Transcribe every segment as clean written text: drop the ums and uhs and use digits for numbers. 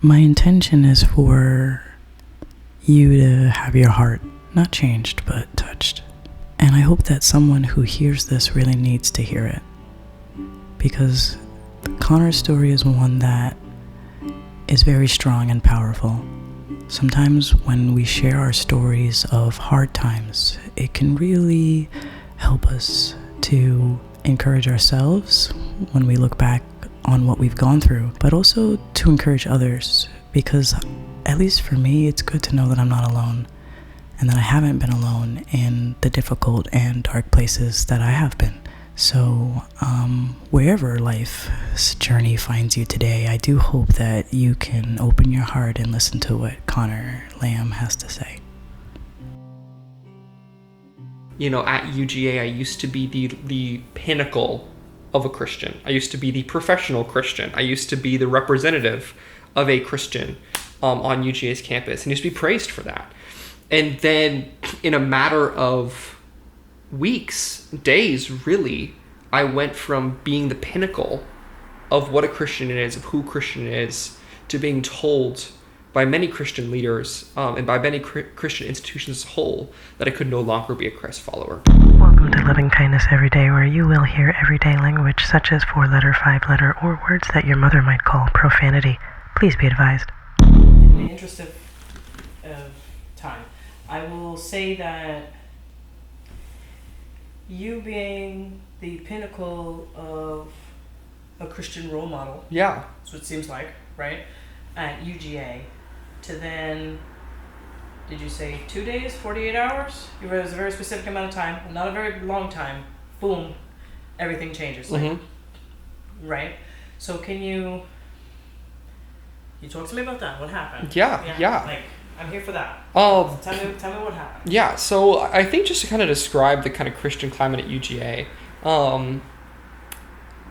My intention is for you to have your heart not changed, but touched. And I hope that someone who hears this really needs to hear it. Because Connor's story is one that is very strong and powerful. Sometimes when we share our stories of hard times, it can really help us to encourage ourselves when we look back on what we've gone through, but also to encourage others, because at least for me, it's good to know that I'm not alone and that I haven't been alone in the difficult and dark places that I have been. So wherever life's journey finds you today, I do hope that you can open your heart and listen to what Connor Lamb has to say. You know, at UGA, I used to be the pinnacle of a Christian. I used to be the professional Christian. I used to be the representative of a Christian on UGA's campus, and used to be praised for that. And then in a matter of weeks, days, really, I went from being the pinnacle of what a Christian is, of who Christian is, to being told by many Christian leaders and by many Christian institutions as a whole that I could no longer be a Christ follower. Welcome to Loving Kindness Every Day, where you will hear everyday language such as 4-letter, 5-letter, or words that your mother might call profanity. Please be advised. In the interest of time, I will say that you being the pinnacle of a Christian role model. Yeah. That's what it seems like, right? At UGA, to then, did you say 2 days, 48 hours? It was a very specific amount of time, not a very long time. Boom, everything changes. Like, right? So can you talk to me about that? What happened? Yeah. Like, I'm here for that. Oh, Tell me what happened. yeah. So I think just to kind of describe the kind of Christian climate at UGA,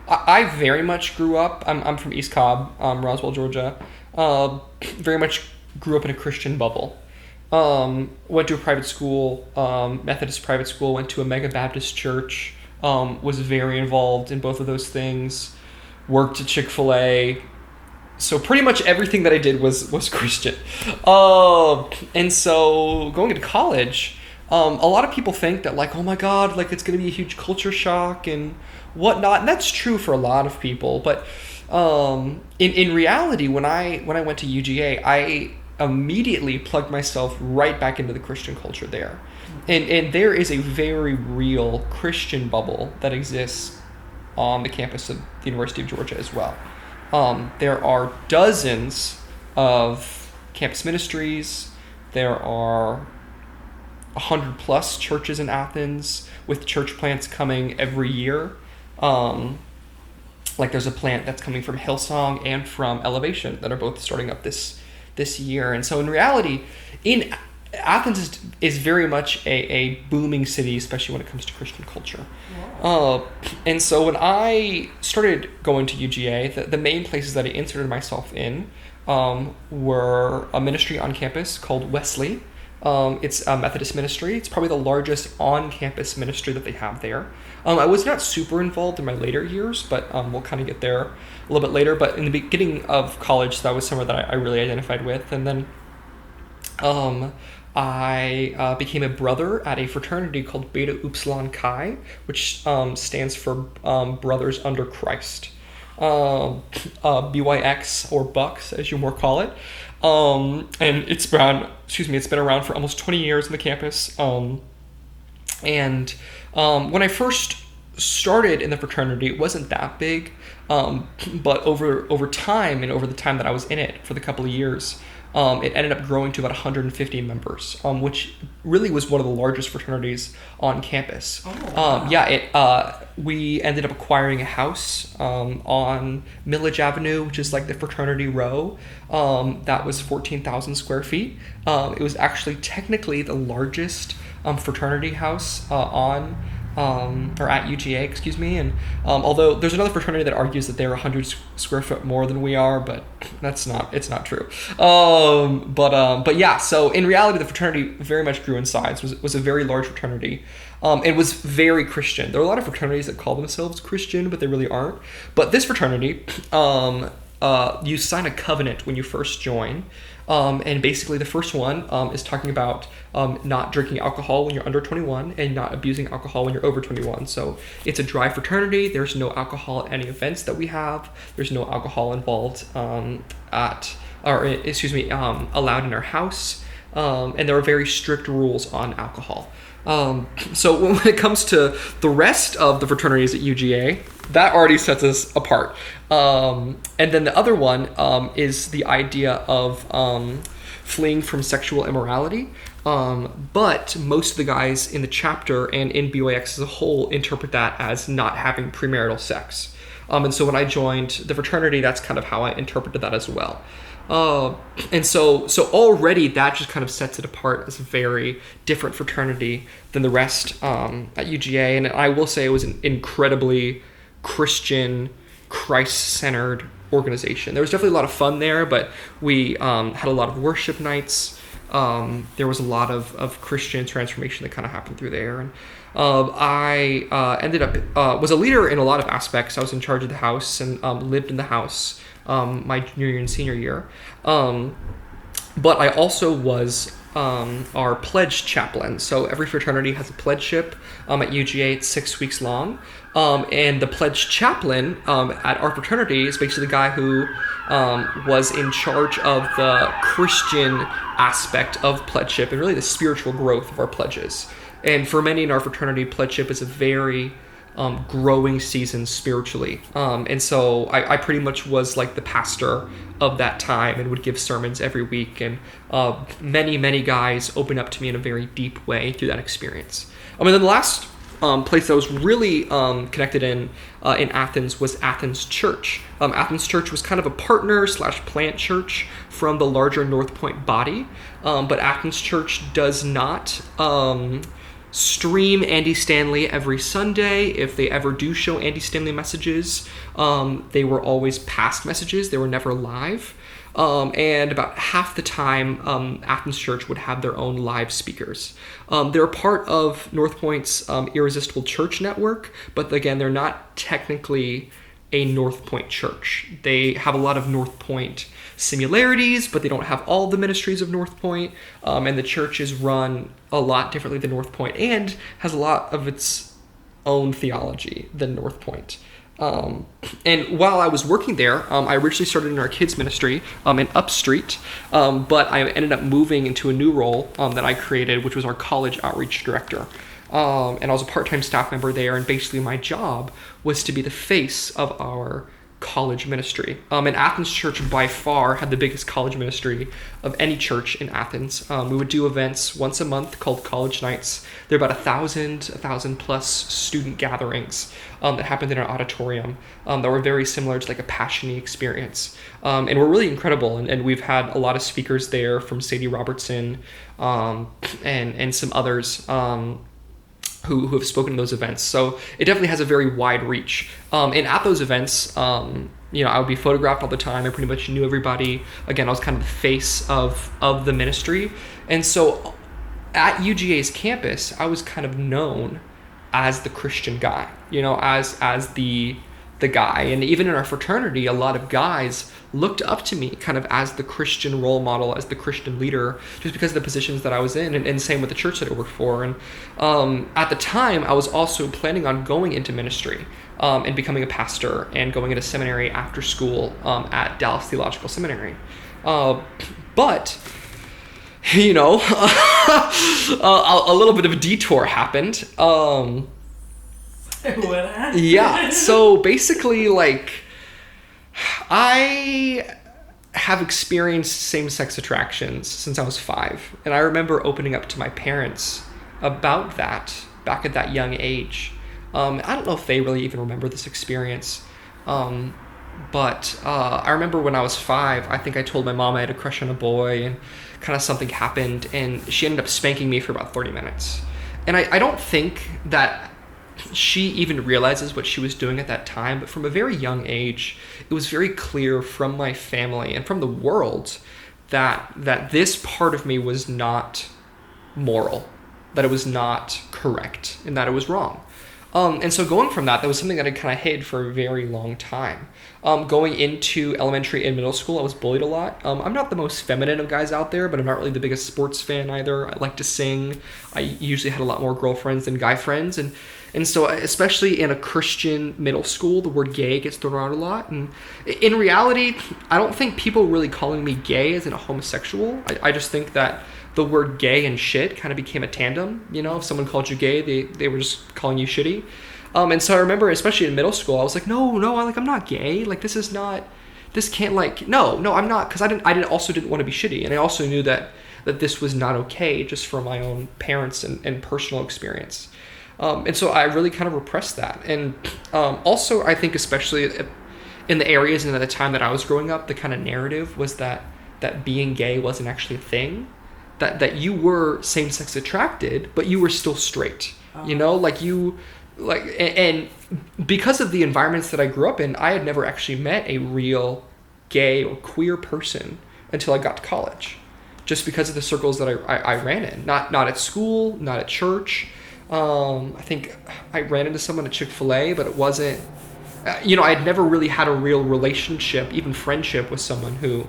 I very much grew up. I'm from East Cobb, Roswell, Georgia. Very much grew up in a Christian bubble. Went to a private school, Methodist private school. Went to a mega Baptist church. Was very involved in both of those things. Worked at Chick-fil-A. So pretty much everything that I did was Christian. And so going into college, a lot of people think that like, oh my God, like it's going to be a huge culture shock and whatnot. And that's true for a lot of people. But in reality, when I went to UGA, I immediately plugged myself right back into the Christian culture there. And there is a very real Christian bubble that exists on the campus of the University of Georgia as well. There are dozens of campus ministries. There are 100+ churches in Athens, with church plants coming every year. Like there's a plant that's coming from Hillsong and from Elevation that are both starting up this year. And so in reality, Athens is very much a booming city, especially when it comes to Christian culture. Wow. And so when I started going to UGA, the main places that I inserted myself in were a ministry on campus called Wesley. It's a Methodist ministry. It's probably the largest on-campus ministry that they have there. I was not super involved in my later years, but we'll kind of get there a little bit later. But in the beginning of college, that was somewhere that I really identified with. And then I became a brother at a fraternity called Beta Upsilon Chi, which stands for Brothers Under Christ. BYX, or Bucks, as you more call it. And it's been around for almost 20 years on the campus. And when I first started in the fraternity, it wasn't that big. But over time, and over the time that I was in it for the couple of years, it ended up growing to about 150 members, which really was one of the largest fraternities on campus. Oh, wow. We ended up acquiring a house on Millage Avenue, which is like the fraternity row. That was 14,000 square feet. It was actually technically the largest fraternity house at UGA, excuse me. And although there's another fraternity that argues that they're 100 square foot more than we are, but it's not true. But yeah, so in reality, the fraternity very much grew in size. Was a very large fraternity. It was very Christian. There are a lot of fraternities that call themselves Christian, but they really aren't. But this fraternity you sign a covenant when you first join. And basically the first one is talking about not drinking alcohol when you're under 21 and not abusing alcohol when you're over 21. So it's a dry fraternity. There's no alcohol at any events that we have. There's no alcohol involved allowed in our house. And there are very strict rules on alcohol. So when it comes to the rest of the fraternities at UGA, that already sets us apart. And then the other one is the idea of fleeing from sexual immorality. But most of the guys in the chapter and in BYX as a whole interpret that as not having premarital sex. And so when I joined the fraternity, that's kind of how I interpreted that as well. And so already that just kind of sets it apart as a very different fraternity than the rest at UGA. And I will say it was an incredibly Christian, Christ-centered organization. There was definitely a lot of fun there, but we had a lot of worship nights. There was a lot of Christian transformation that kind of happened through there. And I ended up, was a leader in a lot of aspects. I was in charge of the house and lived in the house my junior year and senior year. But I also was our pledge chaplain. So every fraternity has a pledgeship at UGA. It's 6 weeks long. And the pledge chaplain at our fraternity is basically the guy who was in charge of the Christian aspect of pledgeship and really the spiritual growth of our pledges. And for many in our fraternity, pledgeship is a very growing season spiritually. And so I pretty much was like the pastor of that time and would give sermons every week. And many guys opened up to me in a very deep way through that experience. And then the last place that I was really connected in Athens was Athens Church. Athens Church was kind of a partner / plant church from the larger North Point body. But Athens Church does not stream Andy Stanley every Sunday. If they ever do show Andy Stanley messages, they were always past messages. They were never live. And about half the time, Athens Church would have their own live speakers. They're a part of North Point's Irresistible Church Network, but again, they're not technically a North Point church. They have a lot of North Point similarities, but they don't have all the ministries of North Point. And the church is run a lot differently than North Point and has a lot of its own theology than North Point. And while I was working there, I originally started in our kids ministry in Upstreet, but I ended up moving into a new role that I created, which was our college outreach director. And I was a part-time staff member there, and basically my job was to be the face of our college ministry. And Athens Church by far had the biggest college ministry of any church in Athens. We would do events once a month called college nights. There were about 1,000 plus student gatherings that happened in our auditorium that were very similar to like a Passion-y experience. And were really incredible. And we've had a lot of speakers there from Sadie Robertson and some others who have spoken to those events. So it definitely has a very wide reach. And at those events, I would be photographed all the time. I pretty much knew everybody. Again, I was kind of the face of the ministry. And so at UGA's campus, I was kind of known as the Christian guy, as the guy. And even in our fraternity, a lot of guys looked up to me kind of as the Christian role model, as the Christian leader, just because of the positions that I was in, and same with the church that I worked for. And at the time, I was also planning on going into ministry and becoming a pastor and going into seminary after school at Dallas Theological Seminary. But a little bit of a detour happened. Yeah, so basically, I have experienced same-sex attractions since I was 5, and I remember opening up to my parents about that back at that young age. I don't know if they really even remember this experience, but I remember when I was 5, I think I told my mom I had a crush on a boy, and kind of something happened, and she ended up spanking me for about 30 minutes. And I don't think that she even realizes what she was doing at that time, but from a very young age, it was very clear from my family and from the world that this part of me was not moral, that it was not correct, and that it was wrong. And so going from that was something that I kind of hid for a very long time. Going into elementary and middle school, I was bullied a lot. I'm not the most feminine of guys out there, but I'm not really the biggest sports fan either. I like to sing. I usually had a lot more girlfriends than guy friends. And so especially in a Christian middle school, the word gay gets thrown around a lot. And in reality, I don't think people really calling me gay as in a homosexual. I just think that the word gay and shit kind of became a tandem. You know, if someone called you gay, they were just calling you shitty. And so I remember, especially in middle school, I was like, no, I'm not gay. Like, this can't, like, no, I'm not. Because I also didn't want to be shitty. And I also knew that this was not okay just from my own parents and personal experience. And so I really kind of repressed that. And also, I think especially in the areas and at the time that I was growing up, the kind of narrative was that being gay wasn't actually a thing. That you were same-sex attracted, but you were still straight. You know, and because of the environments that I grew up in, I had never actually met a real gay or queer person until I got to college, just because of the circles that I ran in. Not at school, not at church. I think I ran into someone at Chick-fil-A, but it wasn't, I had never really had a real relationship, even friendship, with someone who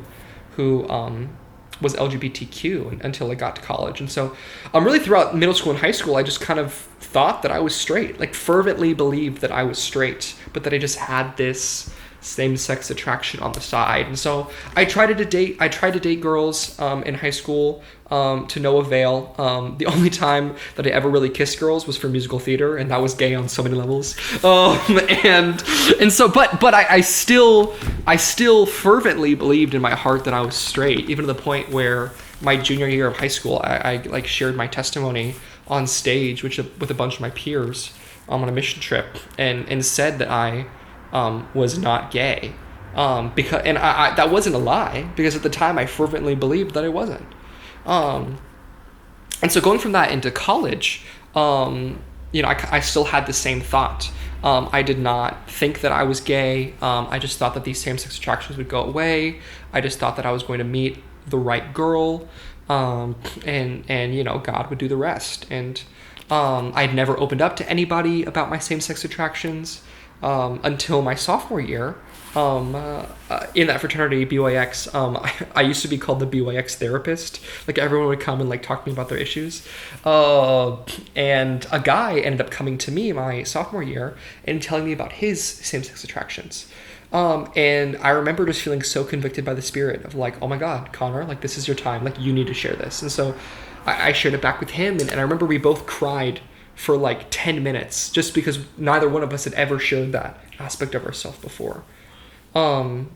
was LGBTQ until I got to college. And so really throughout middle school and high school, I just kind of thought that I was straight, like fervently believed that I was straight, but that I just had this same-sex attraction on the side. And so I tried to date girls in high school to no avail. The only time that I ever really kissed girls was for musical theater, and that was gay on so many levels. And so but I still fervently believed in my heart that I was straight, even to the point where my junior year of high school, I like shared my testimony on stage with a bunch of my peers on a mission trip, and said that I was not gay, because I that wasn't a lie, because at the time I fervently believed that I wasn't. And so going from that into college, I still had the same thought. I did not think that I was gay. I just thought that these same-sex attractions would go away. I just thought that I was going to meet the right girl, and God would do the rest. And I'd never opened up to anybody about my same-sex attractions until my sophomore year. In that fraternity, BYX, I used to be called the BYX therapist. Like, everyone would come and like talk to me about their issues. And a guy ended up coming to me my sophomore year and telling me about his same-sex attractions. And I remember just feeling so convicted by the Spirit of like, oh my God, Connor, like, this is your time. Like, you need to share this. And so I shared it back with him. And I remember we both cried for like 10 minutes just because neither one of us had ever shared that aspect of ourselves before. And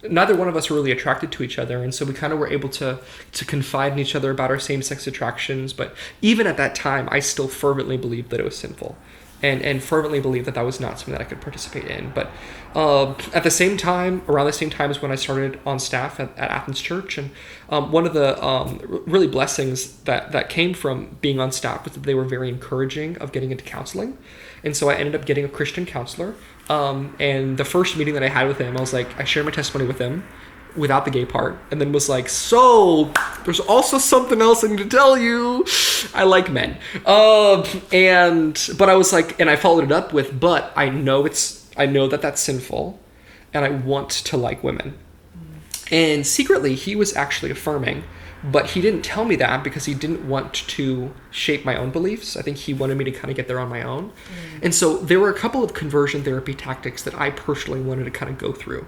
neither one of us were really attracted to each other. And so we kind of were able to confide in each other about our same-sex attractions. But even at that time, I still fervently believed that it was sinful. And fervently believed that was not something that I could participate in. But at the same time, around the same time as when I started on staff at Athens Church, and one of the really blessings that came from being on staff was that they were very encouraging of getting into counseling. And so I ended up getting a Christian counselor. And the first meeting that I had with him, I shared my testimony with him without the gay part, and then was like, so there's also something else I need to tell you. I like men. But I was like, and I followed it up with, but I know that that's sinful, and I want to like women. And secretly, he was actually affirming, but he didn't tell me that because he didn't want to shape my own beliefs. I think he wanted me to kind of get there on my own. And so there were a couple of conversion therapy tactics that I personally wanted to kind of go through.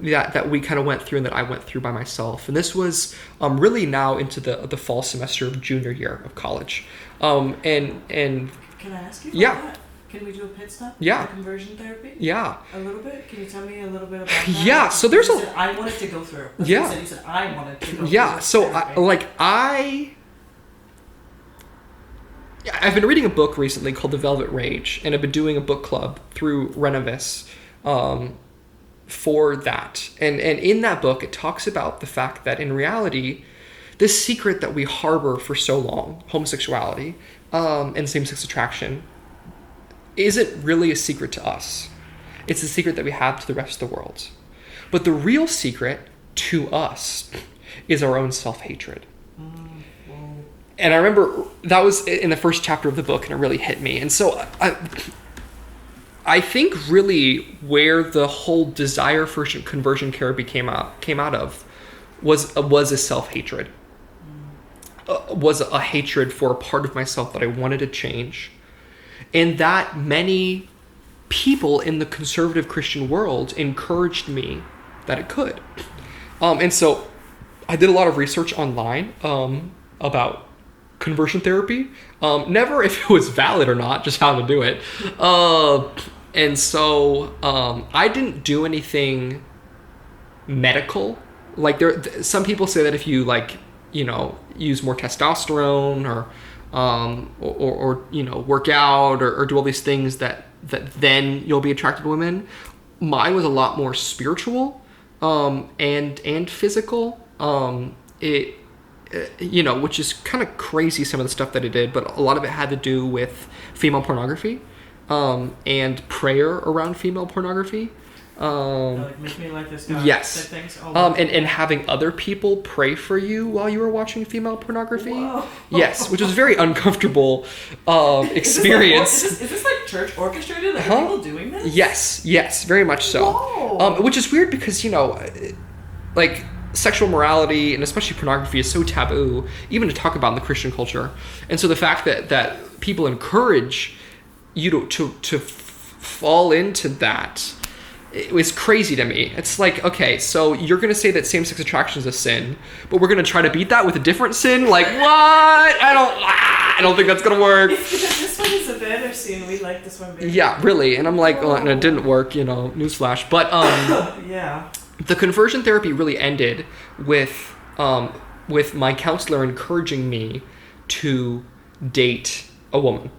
That we kind of went through and that I went through by myself. And this was really now into the fall semester of junior year of college. And can I ask you about that? Can we do a pit stop? Yeah. Conversion therapy? Yeah. A little bit? Can you tell me a little bit about that? Yeah. So there's you said I wanted to go through. Yeah. You said I wanted to go through. Yeah. So I've been reading a book recently called The Velvet Rage, and I've been doing a book club through Renovis for that. And in that book, it talks about the fact that in reality, this secret that we harbor for so long, homosexuality and same-sex attraction, isn't really a secret to us. It's a secret that we have to the rest of the world. But the real secret to us is our own self-hatred. and I remember that was in the first chapter of the book, and it really hit me. And so I think really where the whole desire for conversion therapy came out of was a self-hatred. Was a hatred for a part of myself that I wanted to change, and that many people in the conservative Christian world encouraged me that it could. And so I did a lot of research online about conversion therapy. Never if it was valid or not, just how to do it. And so I didn't do anything medical. Like some people say that if you use more testosterone or work out or do all these things that then you'll be attracted to women. Mine was a lot more spiritual and physical. Which is kind of crazy, some of the stuff that it did, but a lot of it had to do with female pornography and prayer around female pornography. Make me like this guy. Yes. Things. And having other people pray for you while you were watching female pornography. Whoa. Yes, which was a very uncomfortable experience. Is this like church orchestrated? Like, are people doing this? Yes, very much so. Whoa. Which is weird because, like sexual morality and especially pornography is so taboo, even to talk about in the Christian culture. And so the fact that people encourage you to fall into that, it was crazy to me. It's like, okay, so you're going to say that same-sex attraction is a sin, but we're going to try to beat that with a different sin? Like, what? I don't think that's going to work. This one is a better sin. We like this one better. Yeah, really. And I'm like, and it didn't work, newsflash. But yeah. The conversion therapy really ended with my counselor encouraging me to date a woman.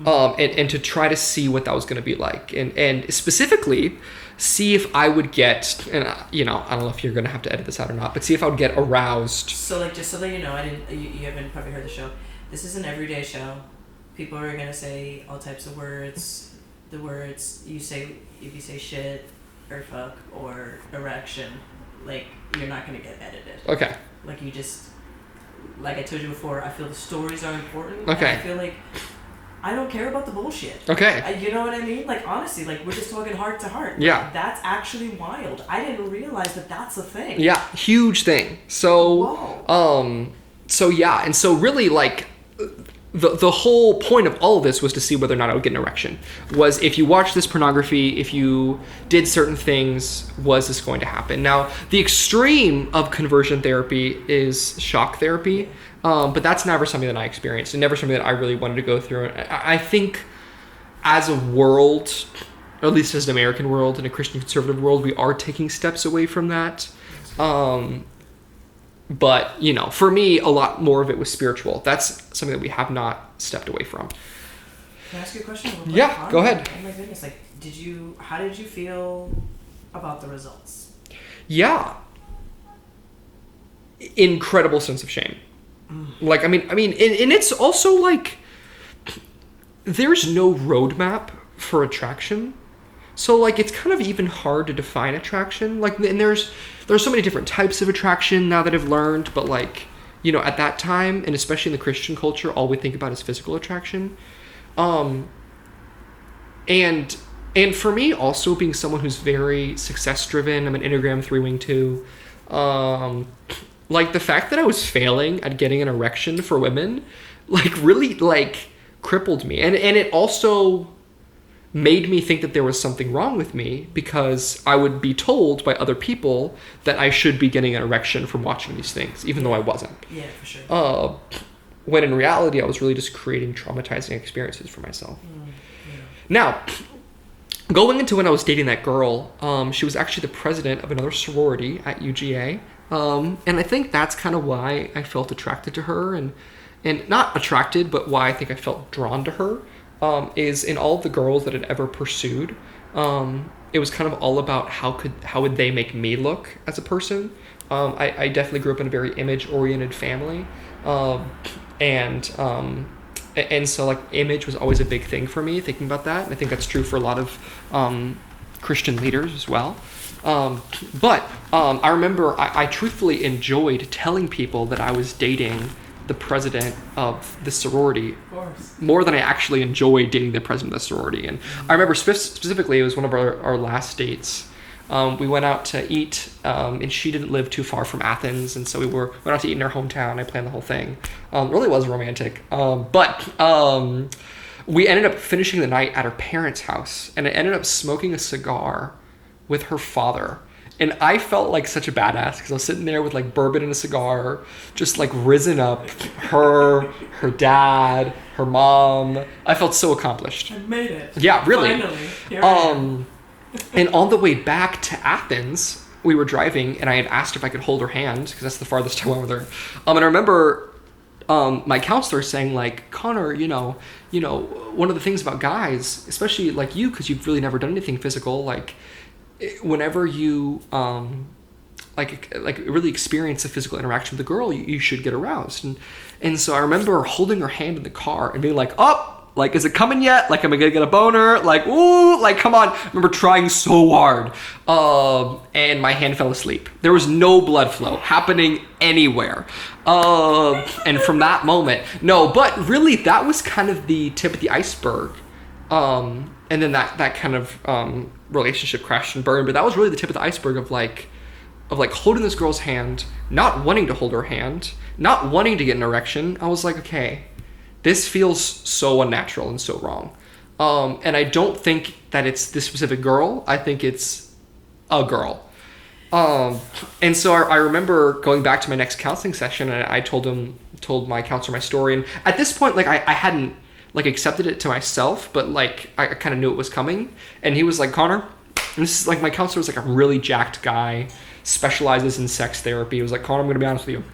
And to try to see what that was going to be like. And specifically, see if I would get, and I don't know if you're going to have to edit this out or not, but see if I would get aroused. So, just so that you know, you haven't probably heard the show. This is an everyday show. People are going to say all types of words. The words you say, if you say shit or fuck or erection, like, you're not going to get edited. Okay. Like, like I told you before, I feel the stories are important. Okay. And I feel like I don't care about the bullshit. Okay. You know what I mean? Like, honestly, like, we're just talking heart to heart. Yeah. Like, that's actually wild. I didn't realize that that's a thing. Yeah, huge thing. So, whoa. So yeah, and so really, like, the whole point of all of this was to see whether or not I would get an erection. Was if you watch this pornography, if you did certain things, was this going to happen? Now, the extreme of conversion therapy is shock therapy, but that's never something that I experienced and never something that I really wanted to go through. I think as a world, or at least as an American world and a Christian conservative world, we are taking steps away from that. But, for me, a lot more of it was spiritual. That's something that we have not stepped away from. Can I ask you a question? Yeah, go ahead. Oh my goodness, like, how did you feel about the results? Yeah. Incredible sense of shame. Like, I mean, and it's also like, there's no roadmap for attraction. So, like, it's kind of even hard to define attraction. Like, and there's so many different types of attraction now that I've learned, but, like, at that time, and especially in the Christian culture, all we think about is physical attraction. And for me, also being someone who's very success-driven, I'm an Enneagram 3-wing 2, like, the fact that I was failing at getting an erection for women, like, really, like, crippled me. And it also made me think that there was something wrong with me because I would be told by other people that I should be getting an erection from watching these things, even though I wasn't. Yeah, for sure. When in reality, I was really just creating traumatizing experiences for myself. Yeah. Now, going into when I was dating that girl, she was actually the president of another sorority at UGA. And I think that's kind of why I felt attracted to her, and not attracted, but why I think I felt drawn to her. Is in all of the girls that I'd ever pursued, it was kind of all about how would they make me look as a person. I definitely grew up in a very image-oriented family, and so, like, image was always a big thing for me, thinking about that, and I think that's true for a lot of Christian leaders as well. But I remember I truthfully enjoyed telling people that I was dating the president of the sorority Of course. more than I actually enjoyed dating the president of the sorority. And I remember specifically, it was one of our last dates. We went out to eat, and she didn't live too far from Athens, and so we went out to eat in her hometown. I planned the whole thing. It really was romantic. But we ended up finishing the night at her parents' house, and I ended up smoking a cigar with her father. And I felt like such a badass because I was sitting there with like bourbon and a cigar, just like risen up, her dad, her mom. I felt so accomplished. I made it. Yeah, really. Finally. Here I am. And on the way back to Athens, we were driving, and I had asked if I could hold her hand because that's the farthest I went with her. And I remember my counselor saying, like, Connor, you know, one of the things about guys, especially like you, because you've really never done anything physical, like, whenever you like really experience a physical interaction with a girl, you should get aroused. And so I remember holding her hand in the car and being like, oh. Like, is it coming yet? Like, am I gonna get a boner? Like, ooh, like, come on. I remember trying so hard. And my hand fell asleep. There was no blood flow happening anywhere. And from that moment, no, but really that was kind of the tip of the iceberg. And then that kind of relationship crashed and burned. But that was really the tip of the iceberg of holding this girl's hand, not wanting to hold her hand, not wanting to get an erection. I was like, okay, this feels so unnatural and so wrong. And I don't think that it's this specific girl. I think it's a girl. And so I remember going back to my next counseling session, and I told my counselor my story. And at this point, like, I hadn't like accepted it to myself, but like I kind of knew it was coming. And he was like, Connor, and this is like, my counselor was like a really jacked guy, specializes in sex therapy. He was like, Connor, I'm gonna be honest with you.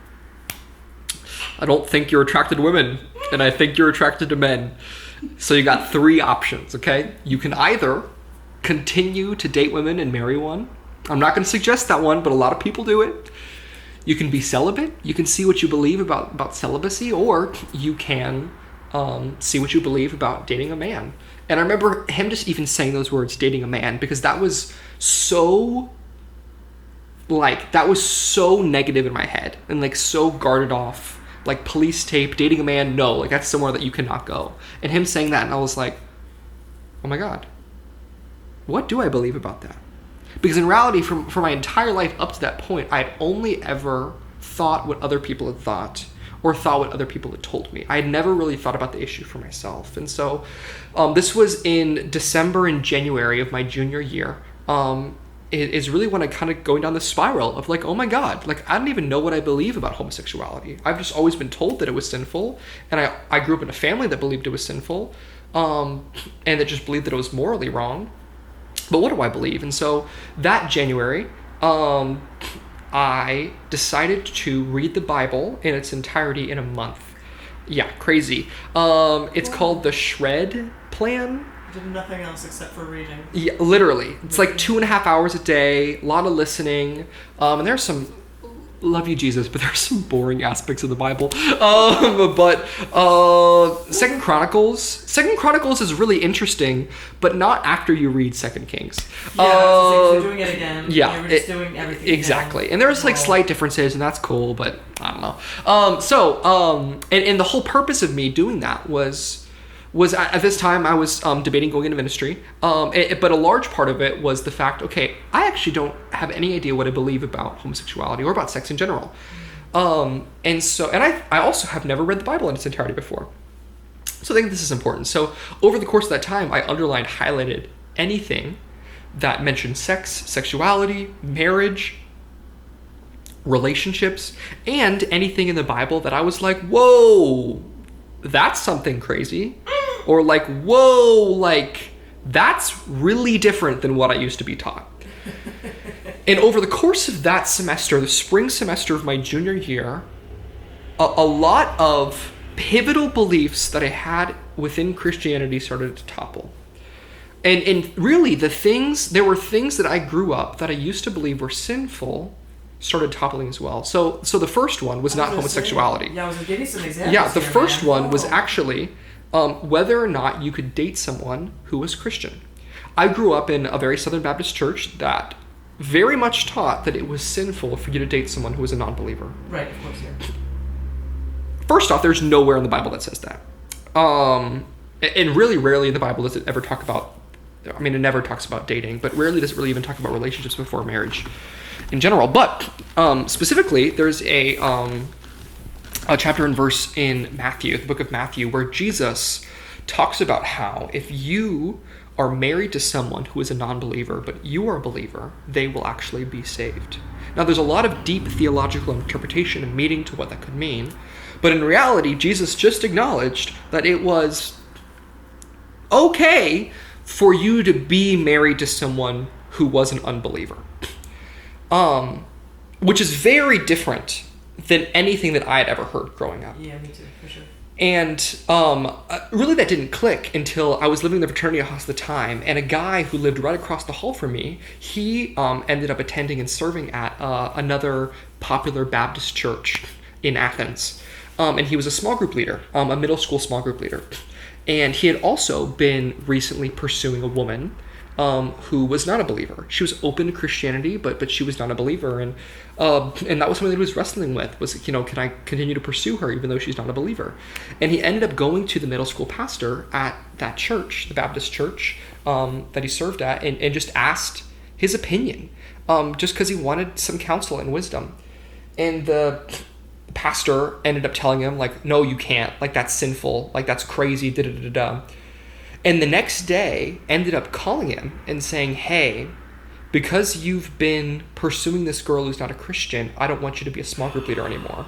I don't think you're attracted to women, and I think you're attracted to men. So you got 3 options, okay? You can either continue to date women and marry one. I'm not going to suggest that one, but a lot of people do it. You can be celibate. You can see what you believe about celibacy, or you can see what you believe about dating a man. And I remember him just even saying those words, dating a man, because that was so negative in my head and like so guarded off. Like, police tape, dating a man, no, like that's somewhere that you cannot go. And him saying that, and I was like, oh my God, what do I believe about that? Because in reality, for my entire life up to that point, I had only ever thought what other people had thought, or thought what other people had told me. I had never really thought about the issue for myself. And so this was in December and January of my junior year. It is really when I kind of going down the spiral of like, oh my God, like I don't even know what I believe about homosexuality. I've just always been told that it was sinful, and I grew up in a family that believed it was sinful, and that just believed that it was morally wrong. But what do I believe? And so that January, I decided to read the Bible in its entirety in a month. Yeah, crazy. It's called the Shred Plan. Did nothing else except for reading. Yeah, lliterally. It's like 2.5 hours a day, a lot of listening. And there's some, love you, Jesus, but there's some boring aspects of the Bible. But Second Chronicles is really interesting, but not after you read Second Kings. Yeah, you're doing it again. Yeah. You're just doing everything exactly. again. And there's like slight differences, and that's cool, but I don't know. And the whole purpose of me doing that was at this time I was debating going into ministry, but a large part of it was the fact, okay, I actually don't have any idea what I believe about homosexuality or about sex in general. And I also have never read the Bible in its entirety before. So I think this is important. So over the course of that time, I underlined, highlighted anything that mentioned sex, sexuality, marriage, relationships, and anything in the Bible that I was like, whoa, that's something crazy. Or like, whoa, like that's really different than what I used to be taught. And over the course of that semester, the spring semester of my junior year, a lot of pivotal beliefs that I had within Christianity started to topple. And really there were things that I grew up that I used to believe were sinful started toppling as well. So the first one was not homosexuality. I was getting some examples. Yeah, the here, first man. one was actually whether or not you could date someone who was Christian. I grew up in a very Southern Baptist church that very much taught that it was sinful for you to date someone who was a non-believer. Right, of course, yeah. first off, there's nowhere in the Bible that says that. And really rarely in the Bible does it ever talk about, I mean, it never talks about dating, but rarely does it really even talk about relationships before marriage in general. But specifically, there's a chapter and verse in Matthew, the book of Matthew, where Jesus talks about how if you are married to someone who is a non-believer, but you are a believer, they will actually be saved. Now, there's a lot of deep theological interpretation and meaning to what that could mean, but in reality, Jesus just acknowledged that it was okay for you to be married to someone who was an unbeliever, which is very different than anything that I had ever heard growing up. Yeah, me too, for sure. And really that didn't click until I was living in the fraternity house at the time, and a guy who lived right across the hall from me, he ended up attending and serving at another popular Baptist church in Athens. And he was a small group leader, a middle school small group leader. And he had also been recently pursuing a woman who was not a believer. She was open to Christianity, but she was not a believer. And that was something that he was wrestling with, was, can I continue to pursue her even though she's not a believer? And he ended up going to the middle school pastor at that church, the Baptist church that he served at, and just asked his opinion, just because he wanted some counsel and wisdom. And the pastor ended up telling him, like, no, you can't, like, that's sinful, like, that's crazy, da-da-da-da. And the next day ended up calling him and saying, hey, because you've been pursuing this girl who's not a Christian, I don't want you to be a small group leader anymore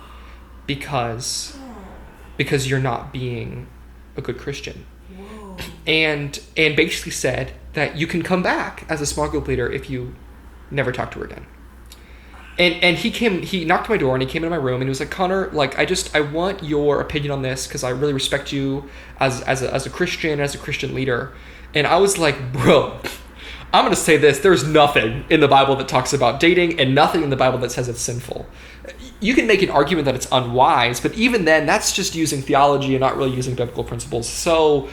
because you're not being a good Christian. Whoa. And basically said that you can come back as a small group leader if you never talk to her again. And he knocked on my door and he came into my room and he was like, Connor, like, I want your opinion on this because I really respect you as a Christian, as a Christian leader. And I was like, bro, I'm going to say this. There's nothing in the Bible that talks about dating and nothing in the Bible that says it's sinful. You can make an argument that it's unwise, but even then, that's just using theology and not really using biblical principles. So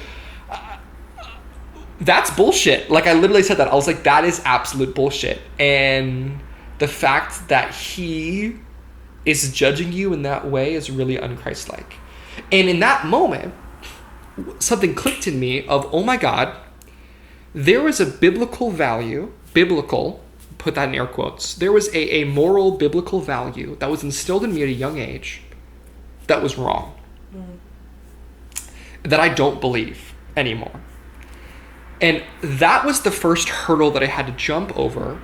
that's bullshit. Like, I literally said that. I was like, that is absolute bullshit. And the fact that he is judging you in that way is really un-Christ-like. And in that moment, something clicked in me of, oh my God, there was a biblical value, put that in air quotes, there was a moral biblical value that was instilled in me at a young age that was wrong. That I don't believe anymore. And that was the first hurdle that I had to jump over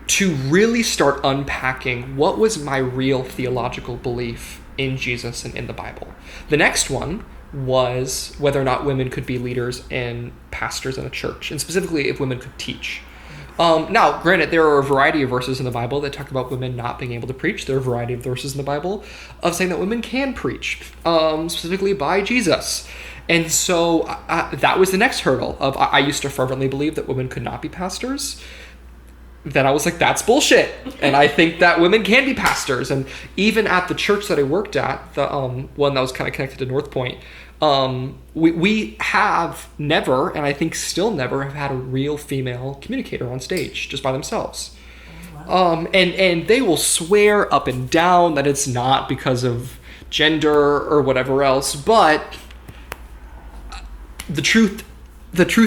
to really start unpacking what was my real theological belief in Jesus and in the Bible. The next one was whether or not women could be leaders and pastors in a church, and specifically if women could teach. Now, granted, there are a variety of verses in the Bible that talk about women not being able to preach. There are a variety of verses in the Bible of saying that women can preach, specifically by Jesus. And so that was the next hurdle of I used to fervently believe that women could not be pastors. Then I was like, that's bullshit. And I think that women can be pastors. And even at the church that I worked at, the one that was kind of connected to North Point, we have never, and I think still never, have had a real female communicator on stage just by themselves. Wow. And they will swear up and down that it's not because of gender or whatever else, but the truth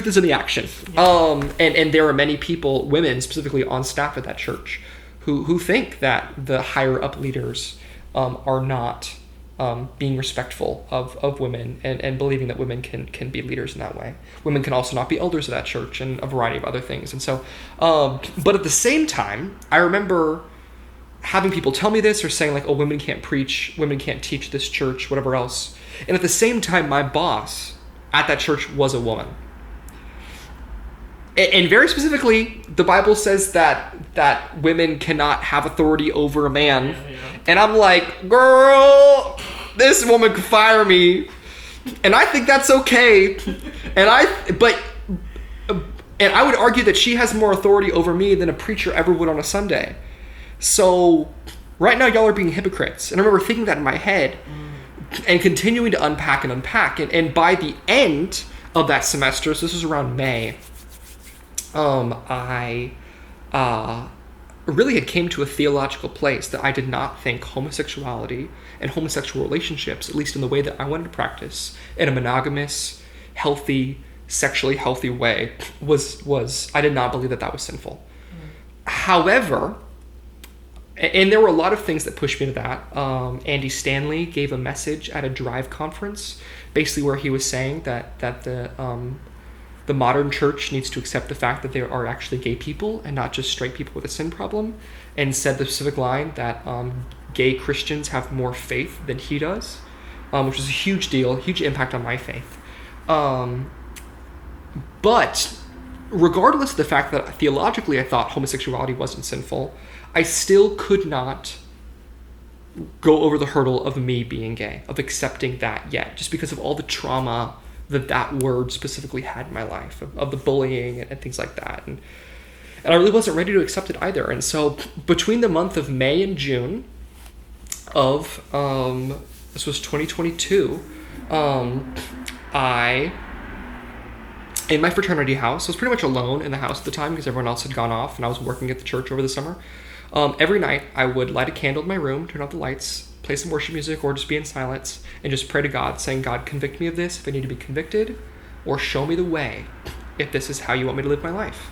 is in the action. Yeah. And there are many people, women specifically, on staff at that church who think that the higher up leaders are not being respectful of women and believing that women can be leaders in that way. Women can also not be elders of that church and a variety of other things. And so, but at the same time, I remember having people tell me this or saying like, oh, women can't preach, women can't teach this church, whatever else. And at the same time, my boss at that church was a woman. And very specifically, the Bible says that women cannot have authority over a man. Yeah. And I'm like, girl, this woman could fire me. And I think that's okay. And I would argue that she has more authority over me than a preacher ever would on a Sunday. So right now, y'all are being hypocrites. And I remember thinking that in my head and continuing to unpack. And by the end of that semester, so this was around May, I really had came to a theological place that I did not think homosexuality and homosexual relationships, at least in the way that I wanted to practice, in a monogamous, healthy, sexually healthy way, was I did not believe that was sinful. However, and there were a lot of things that pushed me to that. Andy Stanley gave a message at a Drive conference, basically where he was saying that the modern church needs to accept the fact that there are actually gay people and not just straight people with a sin problem, and said the specific line that gay Christians have more faith than he does, which was a huge deal, huge impact on my faith. But regardless of the fact that theologically I thought homosexuality wasn't sinful, I still could not go over the hurdle of me being gay, of accepting that yet, just because of all the trauma that word specifically had in my life, of the bullying and things like that. And I really wasn't ready to accept it either. And so between the month of May and June of, this was 2022, in my fraternity house, I was pretty much alone in the house at the time because everyone else had gone off and I was working at the church over the summer. Every night I would light a candle in my room, turn off the lights, play some worship music, or just be in silence and just pray to God, saying, God, convict me of this if I need to be convicted, or show me the way if this is how you want me to live my life.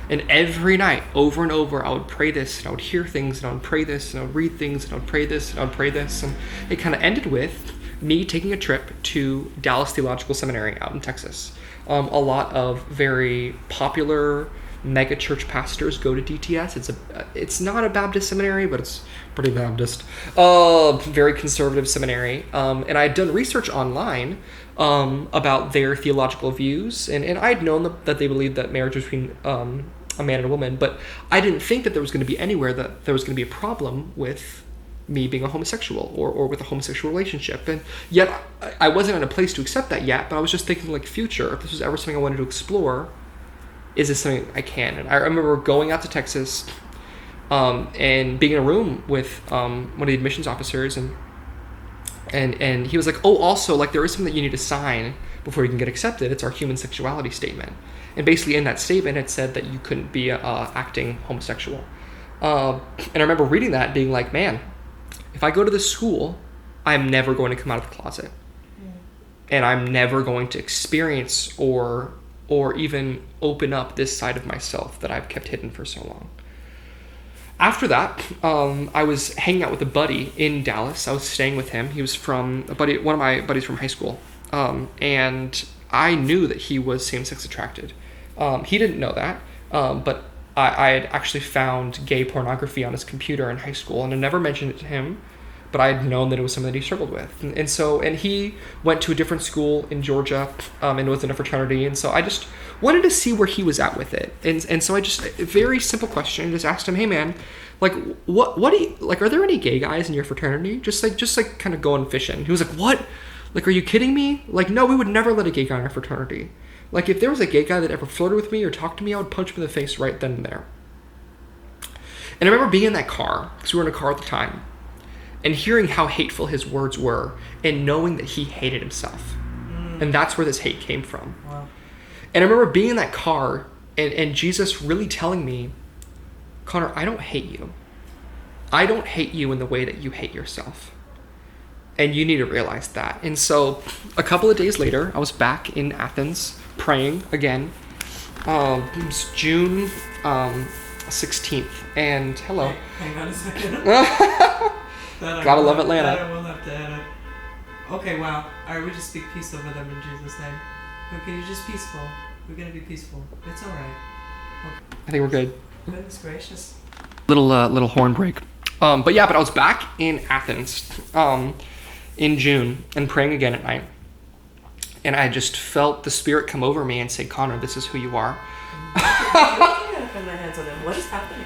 And every night, over and over, I would pray this, and I would hear things, and I would pray this, and I would read things, and I would pray this, and I would pray this. And it kind of ended with me taking a trip to Dallas Theological Seminary out in Texas. A lot of very popular mega church pastors go to DTS. It's not a Baptist seminary, but it's pretty Baptist. Very conservative seminary. And I had done research online about their theological views, and I had known that they believed that marriage was between a man and a woman, but I didn't think that there was going to be anywhere that there was going to be a problem with me being a homosexual or with a homosexual relationship. And yet I wasn't in a place to accept that yet, but I was just thinking, like, future, if this was ever something I wanted to explore, is this something I can? And I remember going out to Texas and being in a room with one of the admissions officers, and he was like, oh, also, like, there is something that you need to sign before you can get accepted. It's our human sexuality statement. And basically in that statement, it said that you couldn't be acting homosexual. And I remember reading that being like, man, if I go to this school, I'm never going to come out of the closet. And I'm never going to experience or even open up this side of myself that I've kept hidden for so long. After that, I was hanging out with a buddy in Dallas. I was staying with him. He was one of my buddies from high school. And I knew that he was same-sex attracted. He didn't know that, but I had actually found gay pornography on his computer in high school, and I never mentioned it to him, but I had known that it was something that he struggled with. And he went to a different school in Georgia, and was in a fraternity, and so I just wanted to see where he was at with it. And so I just, a very simple question, just asked him, hey man, like, what do you, like, are there any gay guys in your fraternity? Just like kind of going fishing. He was like, what? Like, are you kidding me? Like, no, we would never let a gay guy in our fraternity. Like, if there was a gay guy that ever flirted with me or talked to me, I would punch him in the face right then and there. And I remember being in that car, because we were in a car at the time, and hearing how hateful his words were, and knowing that he hated himself. And that's where this hate came from. Wow. And I remember being in that car, and Jesus really telling me, Connor, I don't hate you. I don't hate you in the way that you hate yourself. And you need to realize that. And so a couple of days later, I was back in Athens praying again. It was June 16th. And hello. Hang on a second. Gotta love Atlanta. That I will have to edit. Okay, wow. Alright, we just speak peace over them in Jesus' name. Okay, you're just peaceful. We're gonna be peaceful. It's alright. Okay. I think we're good. Goodness gracious. Little horn break. But I was back in Athens in June and praying again at night. And I just felt the Spirit come over me and say, Connor, this is who you are. I gotta put my hands on him. What is happening?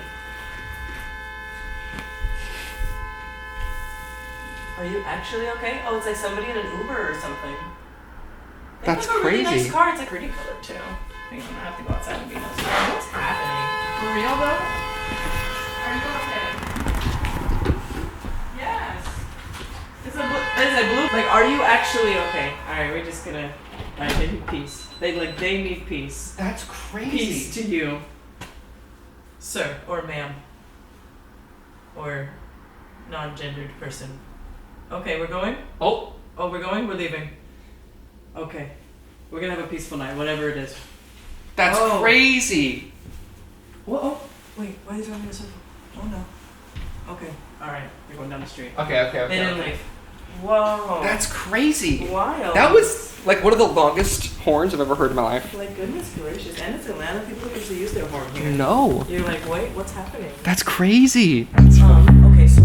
Are you actually okay? Oh, it's like somebody in an Uber or something. They That's have a really crazy. nice car. It's like pretty colored too. Hang on, I have to go outside and be nice. What's happening? For real though? Are you okay? Yes. Is it blue? Like, are you actually okay? Alright, we're just gonna. Alright, they need peace. They need peace. That's crazy. Peace to you, sir or ma'am. or non-gendered person. Okay, we're going? Oh, Oh, we're going? We're leaving. Okay. We're gonna have a peaceful night, whatever it is. that's Oh. crazy. Whoa, oh, wait, why is it on the circle? Oh no. Okay, alright, we're going down the street. Okay. They didn't leave. Whoa. That's crazy. wild. That was like one of the longest horns I've ever heard in my life. Like, goodness gracious. And it's Atlanta, people don't usually use their horn here. No, You're like, wait, what's happening? that's crazy. Okay, so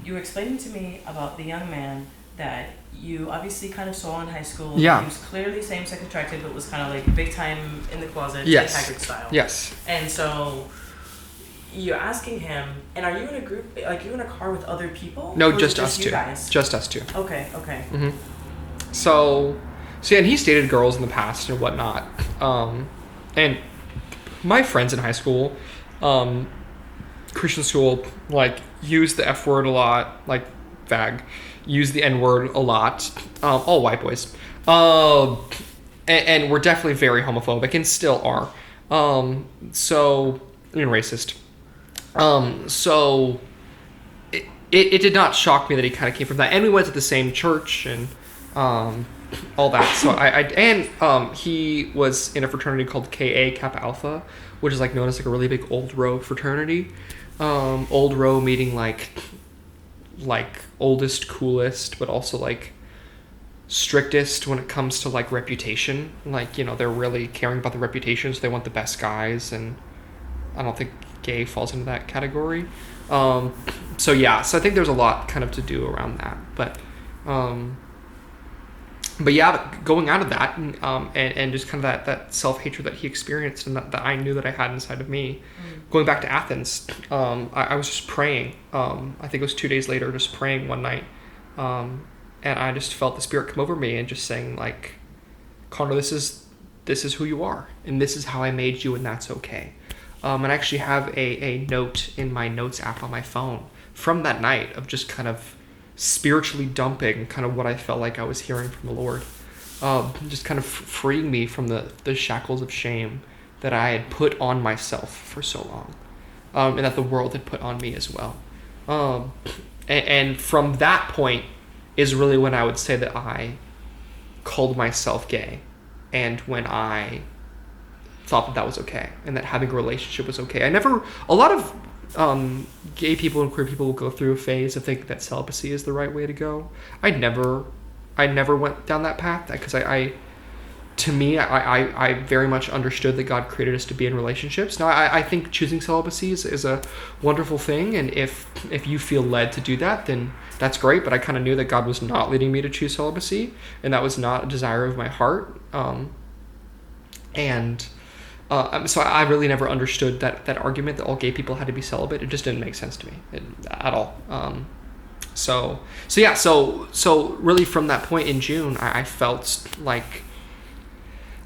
you were explaining to me about the young man that you obviously kind of saw in high school. Yeah. He was clearly same-sex attracted, but was kind of like big time in the closet, Yes. Haggard style. Yes. And so you're asking him, and are you in a group, like you in a car with other people? No, Or is just it us you two. guys? Just us two. Okay. Mm-hmm. So yeah, and he's dated girls in the past and whatnot. And my friends in high school, Christian school, like use the F word a lot, like fag, use the N word a lot. All white boys, and we're definitely very homophobic and still are. So and racist. So it did not shock me that he kind of came from that, and we went to the same church and all that. So he was in a fraternity called KA, Kappa Alpha, which is like known as like a really big old row fraternity. Old row meaning like oldest, coolest, but also like strictest when it comes to like reputation. Like, you know, they're really caring about the reputation, so they want the best guys, and I don't think gay falls into that category. So I think there's a lot kind of to do around that, but yeah, going out of that and just kind of that self-hatred that he experienced and that I knew that I had inside of me. Going back to Athens, I was just praying. I think it was 2 days later, just praying one night, and I just felt the Spirit come over me and just saying like, Connor, this is who you are, and this is how I made you, and that's okay. And I actually have a note in my notes app on my phone from that night of just kind of spiritually dumping kind of what I felt like I was hearing from the Lord. Just kind of freeing me from the shackles of shame that I had put on myself for so long. And that the world had put on me as well. And from that point is really when I would say that I called myself gay. And when I thought that was okay, and that having a relationship was okay. A lot of gay people and queer people will go through a phase of thinking that celibacy is the right way to go. I never went down that path, because I very much understood that God created us to be in relationships. Now, I think choosing celibacy is a wonderful thing, and if you feel led to do that, then that's great, but I kind of knew that God was not leading me to choose celibacy, and that was not a desire of my heart. So I really never understood that argument that all gay people had to be celibate. It just didn't make sense to me at all. So really from that point in June, I felt like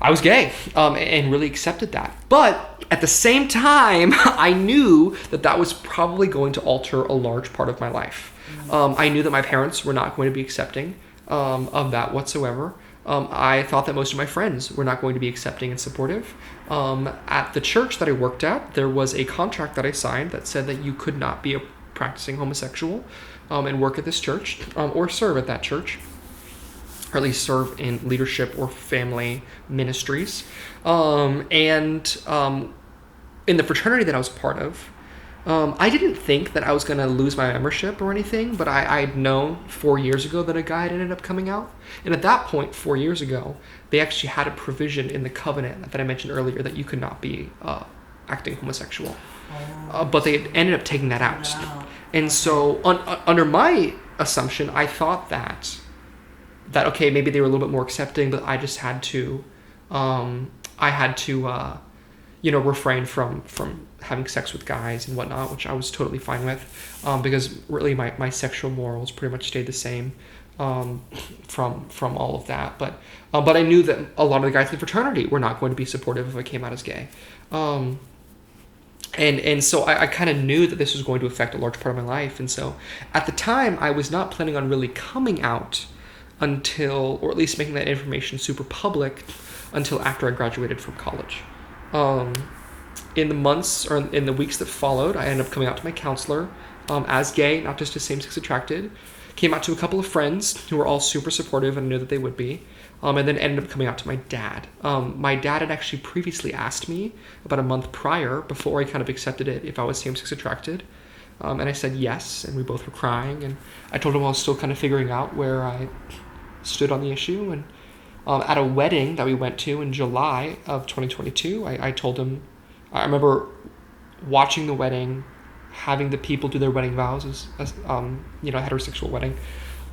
I was gay, and really accepted that. But at the same time, I knew that was probably going to alter a large part of my life. I knew that my parents were not going to be accepting of that whatsoever. I thought that most of my friends were not going to be accepting and supportive. At the church that I worked at, there was a contract that I signed that said that you could not be a practicing homosexual and work at this church, or serve at that church, or at least serve in leadership or family ministries. And in the fraternity that I was a part of, I didn't think that I was going to lose my membership or anything, but I'd known 4 years ago that a guy had ended up coming out. And at that point, 4 years ago, they actually had a provision in the covenant that I mentioned earlier that you could not be acting homosexual. But they ended up taking that out. Wow. And so under my assumption, I thought that okay, maybe they were a little bit more accepting, but I just had to, refrain from having sex with guys and whatnot, which I was totally fine with, because really my sexual morals pretty much stayed the same from all of that. But I knew that a lot of the guys in the fraternity were not going to be supportive if I came out as gay. And so I kind of knew that this was going to affect a large part of my life. And so at the time, I was not planning on really coming out until, or at least making that information super public, until after I graduated from college. In the months or in the weeks that followed, I ended up coming out to my counselor as gay, not just as same-sex attracted. Came out to a couple of friends who were all super supportive and knew that they would be. And then ended up coming out to my dad. My dad had actually previously asked me about a month prior, before I kind of accepted it, if I was same-sex attracted. And I said yes, and we both were crying. And I told him I was still kind of figuring out where I stood on the issue. And at a wedding that we went to in July of 2022, I told him, I remember watching the wedding, having the people do their wedding vows as a heterosexual wedding,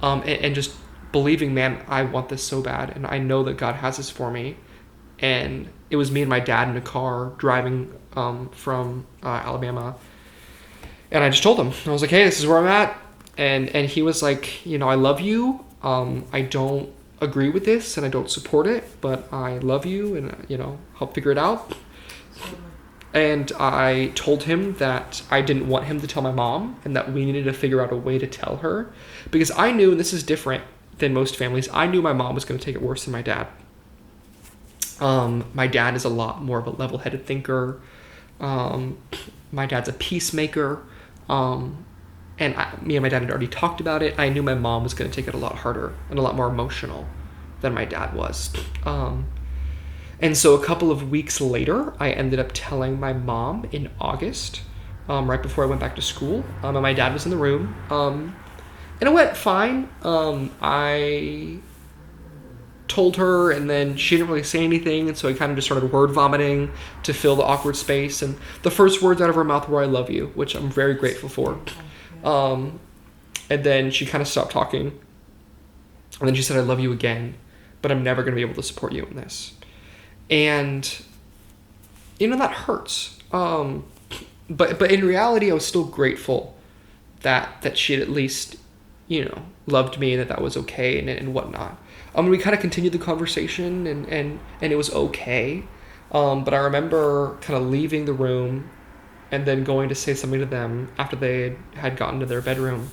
and just believing, man, I want this so bad, and I know that God has this for me. And it was me and my dad in a car driving from Alabama, and I just told him, I was like, hey, this is where I'm at, and he was like, I love you. I don't agree with this, and I don't support it, but I love you, and I'll figure it out. And I told him that I didn't want him to tell my mom, and that we needed to figure out a way to tell her, because I knew, and this is different than most families, I knew my mom was going to take it worse than my dad. My dad is a lot more of a level-headed thinker. My dad's a peacemaker. And me and my dad had already talked about it. I knew my mom was going to take it a lot harder and a lot more emotional than my dad was. And so a couple of weeks later, I ended up telling my mom in August, right before I went back to school. And my dad was in the room. And it went fine. I told her, and then she didn't really say anything, and so I kind of just started word vomiting to fill the awkward space. And the first words out of her mouth were, "I love you," which I'm very grateful for. And then she kind of stopped talking. And then she said, "I love you again, but I'm never going to be able to support you in this." And, that hurts. But in reality, I was still grateful that she had at least, loved me, and that was okay, and whatnot. We kind of continued the conversation, and it was okay. But I remember kind of leaving the room and then going to say something to them after they had gotten to their bedroom.